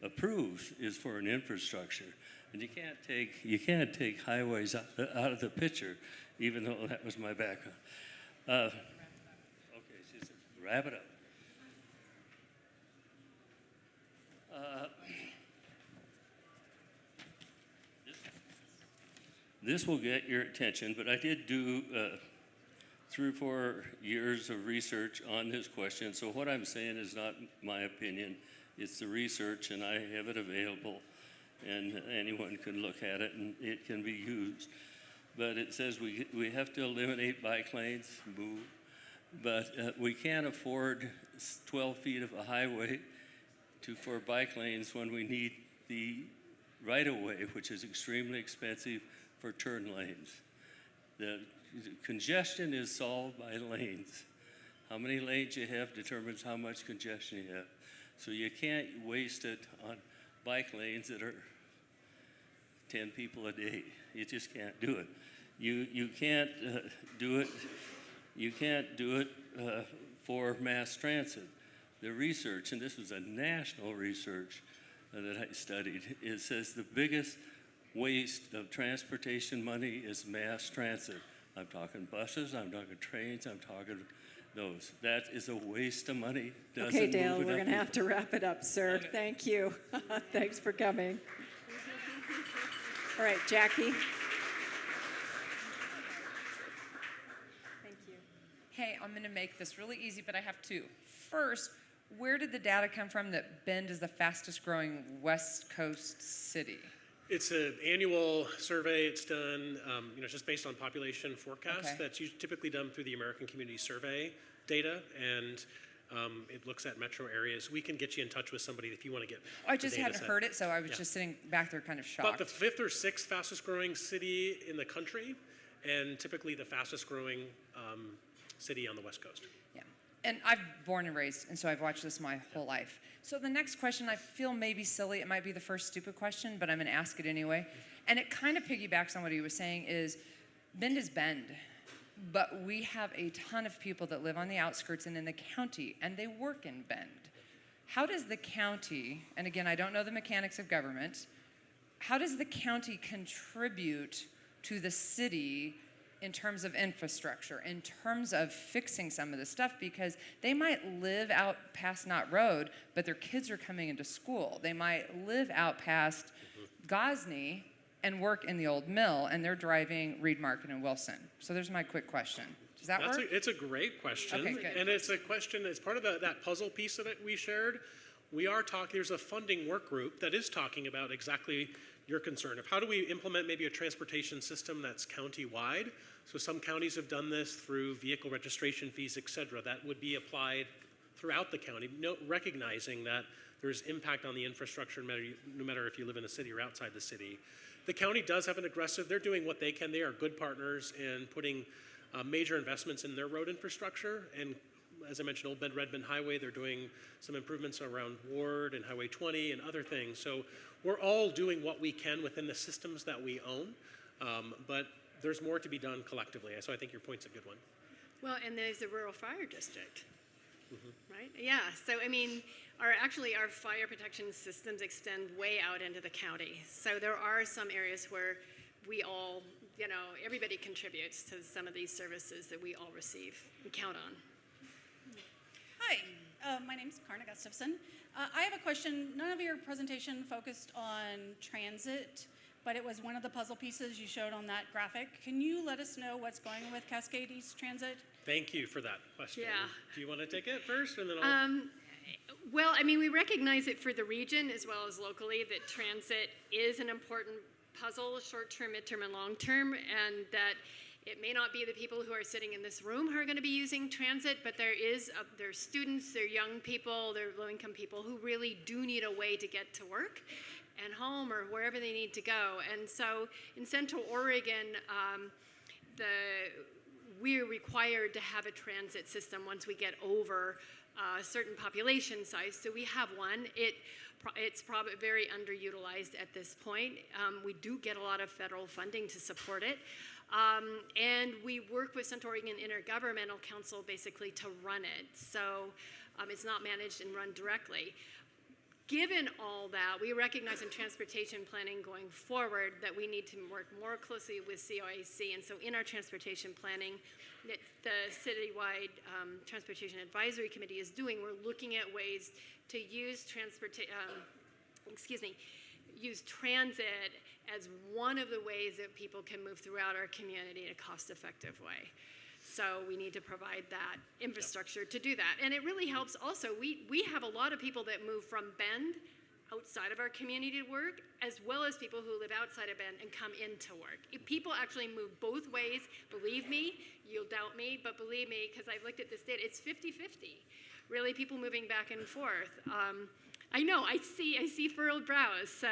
approves is for an infrastructure. And you can't take highways out of the picture, even though that was my background. Okay, she said, wrap it up. This will get your attention, but I did do 3 or 4 years of research on this question. So what I'm saying is not my opinion. It's the research, and I have it available, and anyone can look at it, and it can be used. But it says we have to eliminate bike lanes, but we can't afford 12 feet of a highway for bike lanes when we need the right-of-way, which is extremely expensive for turn lanes. The congestion is solved by lanes. How many lanes you have determines how much congestion you have. So you can't waste it on bike lanes that are 10 people a day. You just can't do it. You can't do it. You can't do it for mass transit. The research, and this was a national research that I studied, it says the biggest waste of transportation money is mass transit. I'm talking buses, I'm talking trains, I'm talking those. That is a waste of money. Okay, Dale, we're going to have to wrap it up, sir. Okay. Thank you. Thanks for coming. All right, Jackie. Thank you. Hey, I'm going to make this really easy, but I have two. First, where did the data come from that Bend is the fastest growing West Coast city? It's an annual survey. It's done, just based on population forecasts. Okay. That's typically done through the American Community Survey data, and it looks at metro areas. We can get you in touch with somebody if you want to get. I just the data hadn't set. heard it, so I was Yeah. just sitting back there kind of shocked. About the 5th or 6th fastest growing city in the country, and typically the fastest growing city on the West Coast. Yeah. And I've born and raised, and so I've watched this my whole life. So the next question I feel may be silly. It might be the first stupid question, but I'm going to ask it anyway. And it kind of piggybacks on what he was saying is Bend is Bend, but we have a ton of people that live on the outskirts and in the county, and they work in Bend. How does the county, and again, I don't know the mechanics of government, how does the county contribute to the city in terms of infrastructure, in terms of fixing some of the stuff? Because they might live out past Knott Road, but their kids are coming into school. They might live out past Gosney and work in the old mill, and they're driving Reed Market and Wilson. So there's my quick question. Does that work? It's a great question. Okay, good. And it's a question, it's part of that puzzle piece that we shared. We are talking, there's a funding work group that is talking about exactly your concern of how do we implement maybe a transportation system that's county-wide. So some counties have done this through vehicle registration fees, et cetera, that would be applied throughout the county, recognizing that there's impact on the infrastructure no matter if you live in the city or outside the city. The county does have an aggressive, they're doing what they can. They are good partners in putting major investments in their road infrastructure. And as I mentioned, Old Bend Redmond Highway, they're doing some improvements around Ward and Highway 20 and other things. So we're all doing what we can within the systems that we own, but there's more to be done collectively. So I think your point's a good one. Well, and there's the rural fire district, right? Yeah, so I mean, our fire protection systems extend way out into the county. So there are some areas where we all, everybody contributes to some of these services that we all receive and count on. Hi, my name's Karna Gustafson. I have a question. None of your presentation focused on transit, but it was one of the puzzle pieces you showed on that graphic. Can you let us know what's going on with Cascade East Transit? Thank you for that question. Yeah. Do you want to take it first, and then I'll... Well, I mean, we recognize it for the region as well as locally that transit is an important puzzle, short-term, mid-term, and long-term, and that it may not be the people who are sitting in this room who are going to be using transit, but there's students, there are young people, there are low-income people who really do need a way to get to work and home or wherever they need to go. And so in Central Oregon, we're required to have a transit system once we get over a certain population size. So we have one. It's probably very underutilized at this point. We do get a lot of federal funding to support it. And we work with Central Oregon Intergovernmental Council basically to run it. So it's not managed and run directly. Given all that, we recognize in transportation planning going forward that we need to work more closely with COIC. And so in our transportation planning, that the citywide transportation advisory committee is doing, we're looking at ways to use use transit as one of the ways that people can move throughout our community in a cost-effective way. So we need to provide that infrastructure to do that. And it really helps also, we have a lot of people that move from Bend outside of our community to work, as well as people who live outside of Bend and come into work. If people actually move both ways, believe me, you'll doubt me, but believe me, because I've looked at this data, it's 50-50. Really, people moving back and forth. I know, I see furrowed brows, so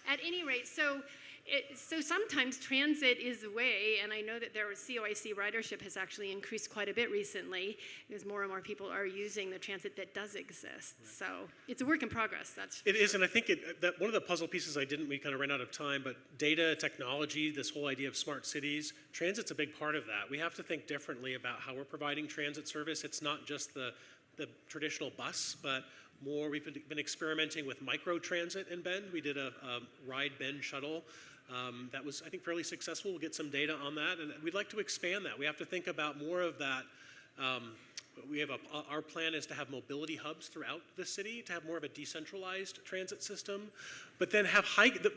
at any rate, so So sometimes transit is the way, and I know that their COIC ridership has actually increased quite a bit recently because more and more people are using the transit that does exist. Right. So it's a work in progress. It is, and I think that one of the puzzle pieces we kind of ran out of time, but data, technology, this whole idea of smart cities, transit's a big part of that. We have to think differently about how we're providing transit service. It's not just the traditional bus, but more, we've been experimenting with micro-transit in Bend. We did a Ride Bend shuttle that was, I think, fairly successful. We'll get some data on that, and we'd like to expand that. We have to think about more of that. Our plan is to have mobility hubs throughout the city, to have more of a decentralized transit system, but then have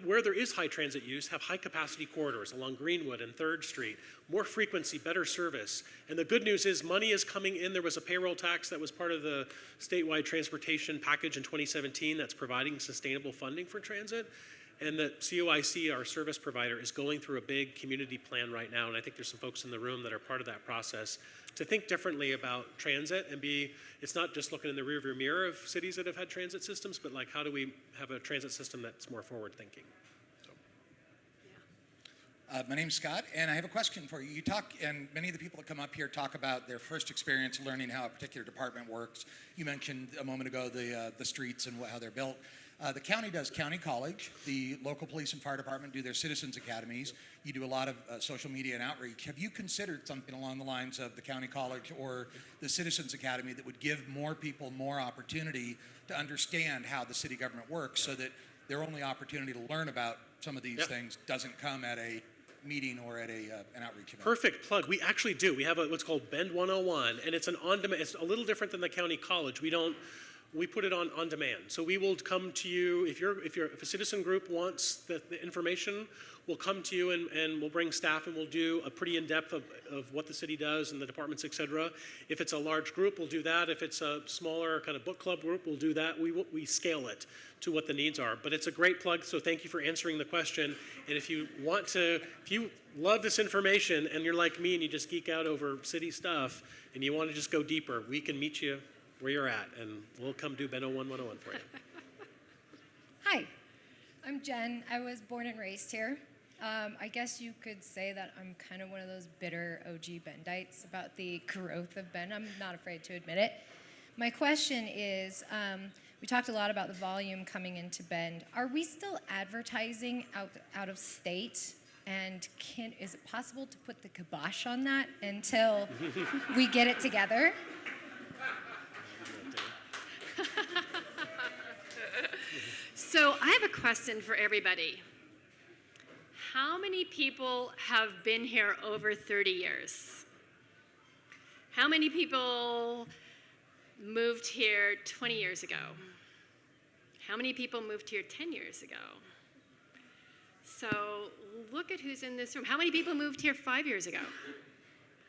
where there is high transit use, have high capacity corridors along Greenwood and 3rd Street, more frequency, better service. And the good news is money is coming in. There was a payroll tax that was part of the statewide transportation package in 2017 that's providing sustainable funding for transit. And the COIC, our service provider, is going through a big community plan right now, and I think there's some folks in the room that are part of that process to think differently about transit and it's not just looking in the rearview mirror of cities that have had transit systems, but like how do we have a transit system that's more forward thinking? My name's Scott, and I have a question for you. You talk, and many of the people that come up here talk about their first experience learning how a particular department works. You mentioned a moment ago the streets and how they're built. The county does county college. The local police and fire department do their citizens academies. You do a lot of social media and outreach. Have you considered something along the lines of the county college or the citizens academy that would give more people more opportunity to understand how the city government works so that their only opportunity to learn about some of these things doesn't come at a meeting or at an outreach event? Perfect plug. We actually do. We have what's called Bend 101, and it's an on-demand. It's a little different than the county college. We put it on demand. So we will come to you if a citizen group wants the information. We'll come to you and we'll bring staff and we'll do a pretty in-depth of what the city does and the departments, et cetera. If it's a large group, we'll do that. If it's a smaller kind of book club group, we'll do that. We scale it to what the needs are. But it's a great plug, so thank you for answering the question. And if you love this information and you're like me and you just geek out over city stuff and you want to just go deeper, we can meet you where you're at, and we'll come do Ben 01 101 for you. Hi, I'm Jen. I was born and raised here. I guess you could say that I'm kind of one of those bitter OG Bendites about the growth of Bend. I'm not afraid to admit it. My question is, we talked a lot about the volume coming into Bend. Are we still advertising out of state? And is it possible to put the kibosh on that until we get it together? So I have a question for everybody. How many people have been here over 30 years? How many people moved here 20 years ago? How many people moved here 10 years ago? So look at who's in this room. How many people moved here 5 years ago?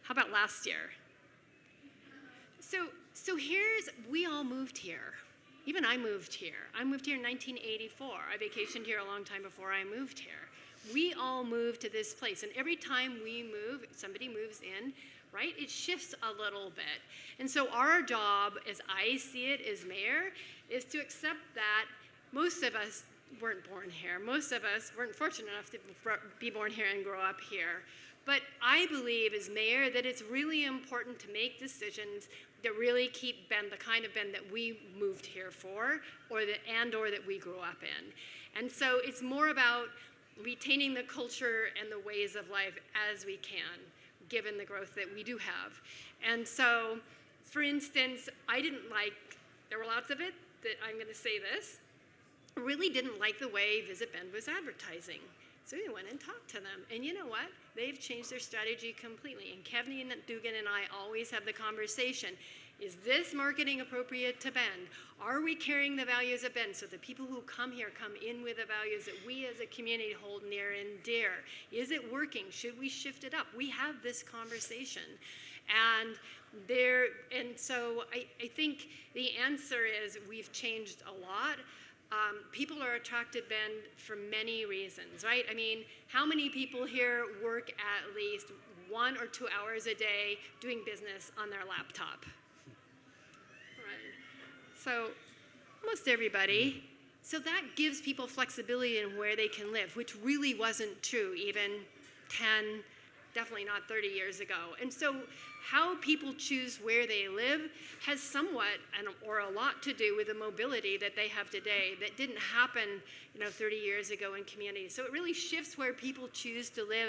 How about last year? So we all moved here. Even I moved here. I moved here in 1984. I vacationed here a long time before I moved here. We all moved to this place, and every time we move, somebody moves in, right? It shifts a little bit. And so our job, as I see it as mayor, is to accept that most of us weren't born here. Most of us weren't fortunate enough to be born here and grow up here. But I believe as mayor that it's really important to make decisions that really keep Bend the kind of Bend that we moved here for, or that we grew up in. And so it's more about retaining the culture and the ways of life as we can, given the growth that we do have. And so, for instance, there were lots of it that I'm gonna say this, really didn't like the way Visit Bend was advertising. So we went and talked to them. And you know what? They've changed their strategy completely. And Kevin Dugan and I always have the conversation. Is this marketing appropriate to Bend? Are we carrying the values of Bend so the people who come here come in with the values that we as a community hold near and dear? Is it working? Should we shift it up? We have this conversation. And so I think the answer is we've changed a lot. People are attracted to Bend for many reasons, right? I mean, how many people here work at least 1 or 2 hours a day doing business on their laptop? Right. So most everybody. So that gives people flexibility in where they can live, which really wasn't true even 10, definitely not 30 years ago. And so how people choose where they live has somewhat or a lot to do with the mobility that they have today that didn't happen 30 years ago in communities. So it really shifts where people choose to live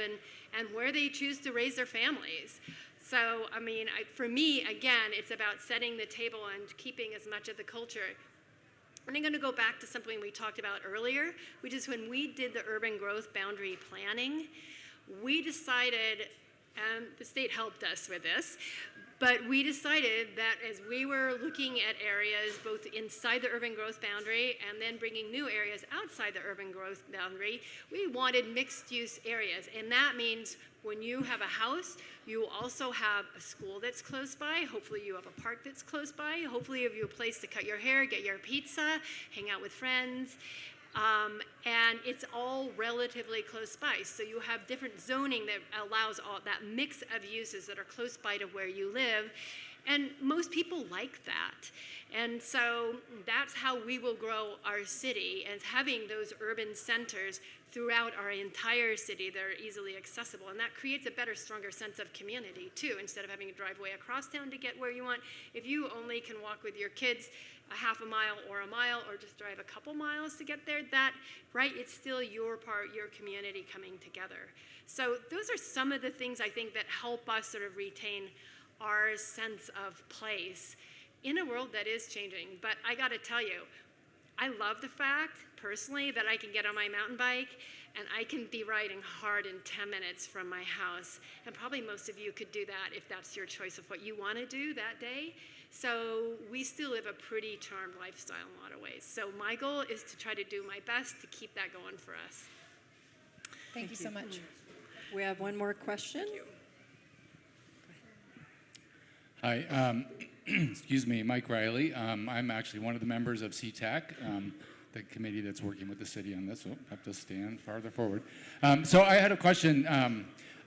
and where they choose to raise their families. So, I mean, for me, again, it's about setting the table and keeping as much of the culture. And I'm going to go back to something we talked about earlier, which is when we did the urban growth boundary planning, we decided, and the state helped us with this, but we decided that as we were looking at areas both inside the urban growth boundary and then bringing new areas outside the urban growth boundary, we wanted mixed use areas. And that means when you have a house, you also have a school that's close by. Hopefully you have a park that's close by. Hopefully you have a place to cut your hair, get your pizza, hang out with friends. And it's all relatively close by. So you have different zoning that allows all that mix of uses that are close by to where you live. And most people like that. And so that's how we will grow our city, as having those urban centers throughout our entire city that are easily accessible. And that creates a better, stronger sense of community too, instead of having to drive way across town to get where you want. If you only can walk with your kids a half a mile or just drive a couple miles to get there, it's still your part, your community coming together. So those are some of the things I think that help us sort of retain our sense of place in a world that is changing. But I gotta tell you, I love the fact, personally, that I can get on my mountain bike and I can be riding hard in 10 minutes from my house. And probably most of you could do that if that's your choice of what you wanna do that day. So we still live a pretty charmed lifestyle in a lot of ways. So my goal is to try to do my best to keep that going for us. Thank you so much. We have one more question. Hi, excuse me, Mike Riley. I'm actually one of the members of CTAC, the committee that's working with the city on this. Oh, I have to stand farther forward. So I had a question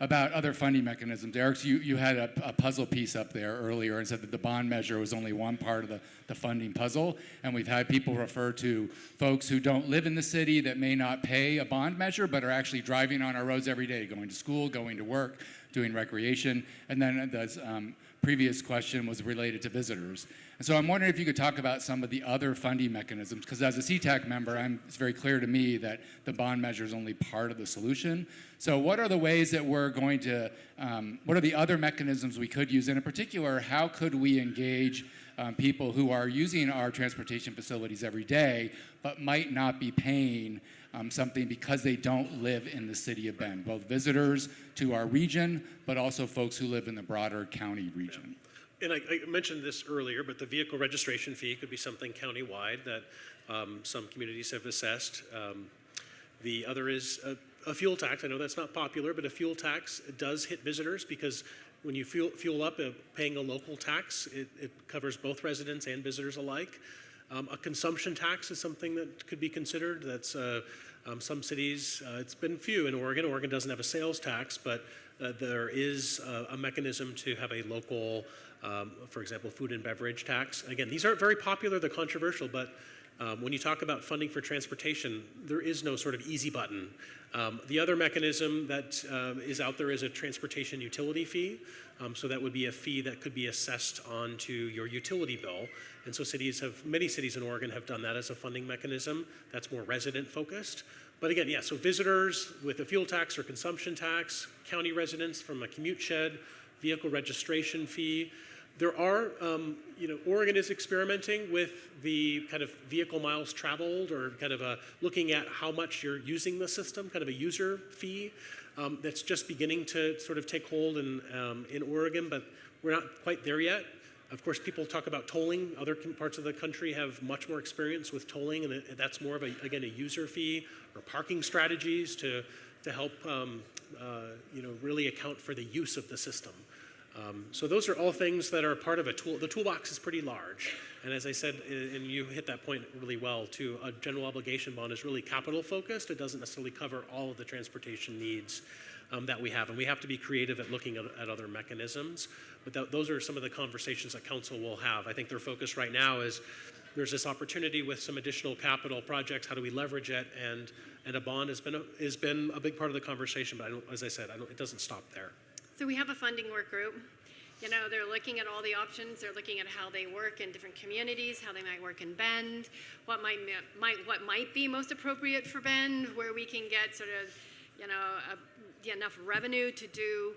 about other funding mechanisms. Eric, you had a puzzle piece up there earlier and said that the bond measure was only one part of the funding puzzle. And we've had people refer to folks who don't live in the city that may not pay a bond measure, but are actually driving on our roads every day, going to school, going to work, doing recreation. And then the previous question was related to visitors. And so I'm wondering if you could talk about some of the other funding mechanisms, because as a CTAC member, it's very clear to me that the bond measure is only part of the solution. So what are the ways that we're going to, what are the other mechanisms we could use? And in particular, how could we engage people who are using our transportation facilities every day, but might not be paying something because they don't live in the city of Bend, both visitors to our region, but also folks who live in the broader county region. And I mentioned this earlier, but the vehicle registration fee could be something countywide that some communities have assessed. The other is a fuel tax. I know that's not popular, but a fuel tax does hit visitors because when you fuel up, paying a local tax, it covers both residents and visitors alike. A consumption tax is something that could be considered. That's some cities, it's been few in Oregon. Oregon doesn't have a sales tax, but there is a mechanism to have a local, for example, food and beverage tax. Again, these aren't very popular, they're controversial, but when you talk about funding for transportation, there is no sort of easy button. The other mechanism that is out there is a transportation utility fee. So that would be a fee that could be assessed onto your utility bill. And so many cities in Oregon have done that as a funding mechanism that's more resident focused. But again, yeah, so visitors with a fuel tax or consumption tax, county residents from a commute shed, vehicle registration fee. There are, Oregon is experimenting with the kind of vehicle miles traveled or kind of looking at how much you're using the system, kind of a user fee that's just beginning to sort of take hold in Oregon, but we're not quite there yet. Of course, people talk about tolling. Other parts of the country have much more experience with tolling, and that's more of, a user fee or parking strategies to help, really account for the use of the system. So those are all things that are part of a tool. The toolbox is pretty large. And as I said, and you hit that point really well too, a general obligation bond is really capital focused. It doesn't necessarily cover all of the transportation needs that we have. And we have to be creative at looking at other mechanisms. But those are some of the conversations that council will have. I think their focus right now is there's this opportunity with some additional capital projects. How do we leverage it? And a bond has been a big part of the conversation. But as I said, it doesn't stop there. So we have a funding work group. You know, they're looking at all the options. They're looking at how they work in different communities, how they might work in Bend, what might be most appropriate for Bend, where we can get sort of, you know, enough revenue to do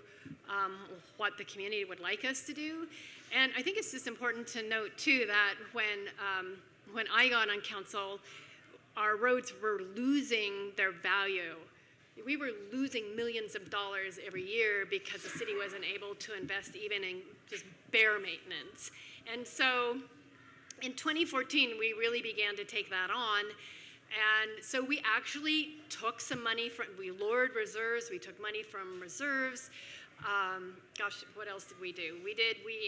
what the community would like us to do. And I think it's just important to note too that when I got on council, our roads were losing their value. We were losing millions of dollars every year because the city wasn't able to invest even in just bare maintenance. And so in 2014, we really began to take that on. And so we actually took some money we lowered reserves, we took money from reserves. Gosh, what else did we do? We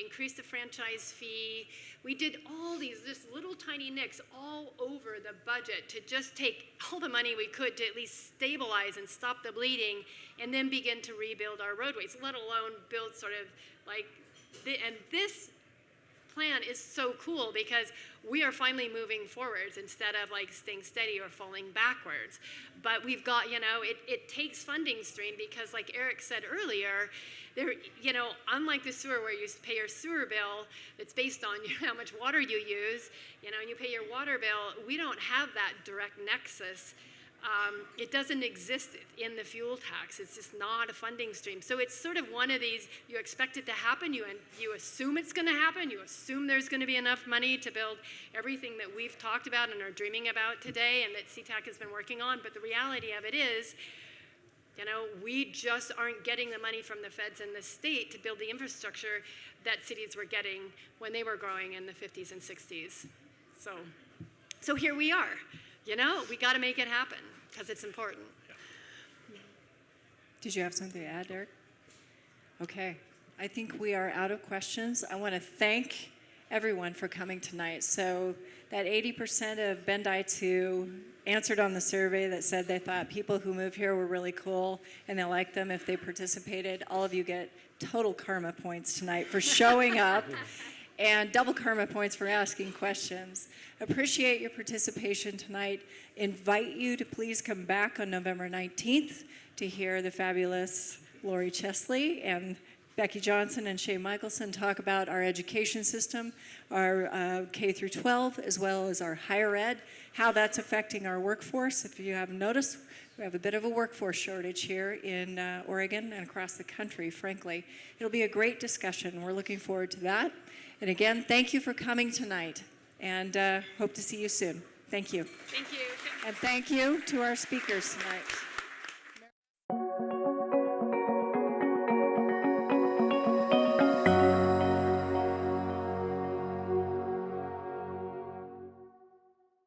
increased the franchise fee. We did all these just little tiny nicks all over the budget to just take all the money we could to at least stabilize and stop the bleeding and then begin to rebuild our roadways, let alone build sort of like, and this plan is so cool because we are finally moving forwards instead of like staying steady or falling backwards. But we've got, you know, it takes funding stream because like Eric said earlier, there, you know, unlike the sewer where you pay your sewer bill, it's based on how much water you use, you know, and you pay your water bill, we don't have that direct nexus. It doesn't exist in the fuel tax. It's just not a funding stream. So it's sort of one of these, you expect it to happen, you assume it's going to happen, you assume there's going to be enough money to build everything that we've talked about and are dreaming about today and that CTAC has been working on. But the reality of it is, you know, we just aren't getting the money from the feds and the state to build the infrastructure that cities were getting when they were growing in the 50s and 60s. So here we are. You know, we got to make it happen because it's important. Did you have something to add, Derek? Okay. I think we are out of questions. I want to thank everyone for coming tonight. So that 80% of Bendites who answered on the survey that said they thought people who move here were really cool and they liked them if they participated, all of you get total karma points tonight for showing up and double karma points for asking questions. Appreciate your participation tonight. Invite you to please come back on November 19th to hear the fabulous Lori Chesley and Becky Johnson and Shay Michelson talk about our education system, our K through 12, as well as our higher ed, how that's affecting our workforce. If you haven't noticed, we have a bit of a workforce shortage here in Oregon and across the country, frankly. It'll be a great discussion. We're looking forward to that. And again, thank you for coming tonight, and hope to see you soon. Thank you. Thank you. And thank you to our speakers tonight.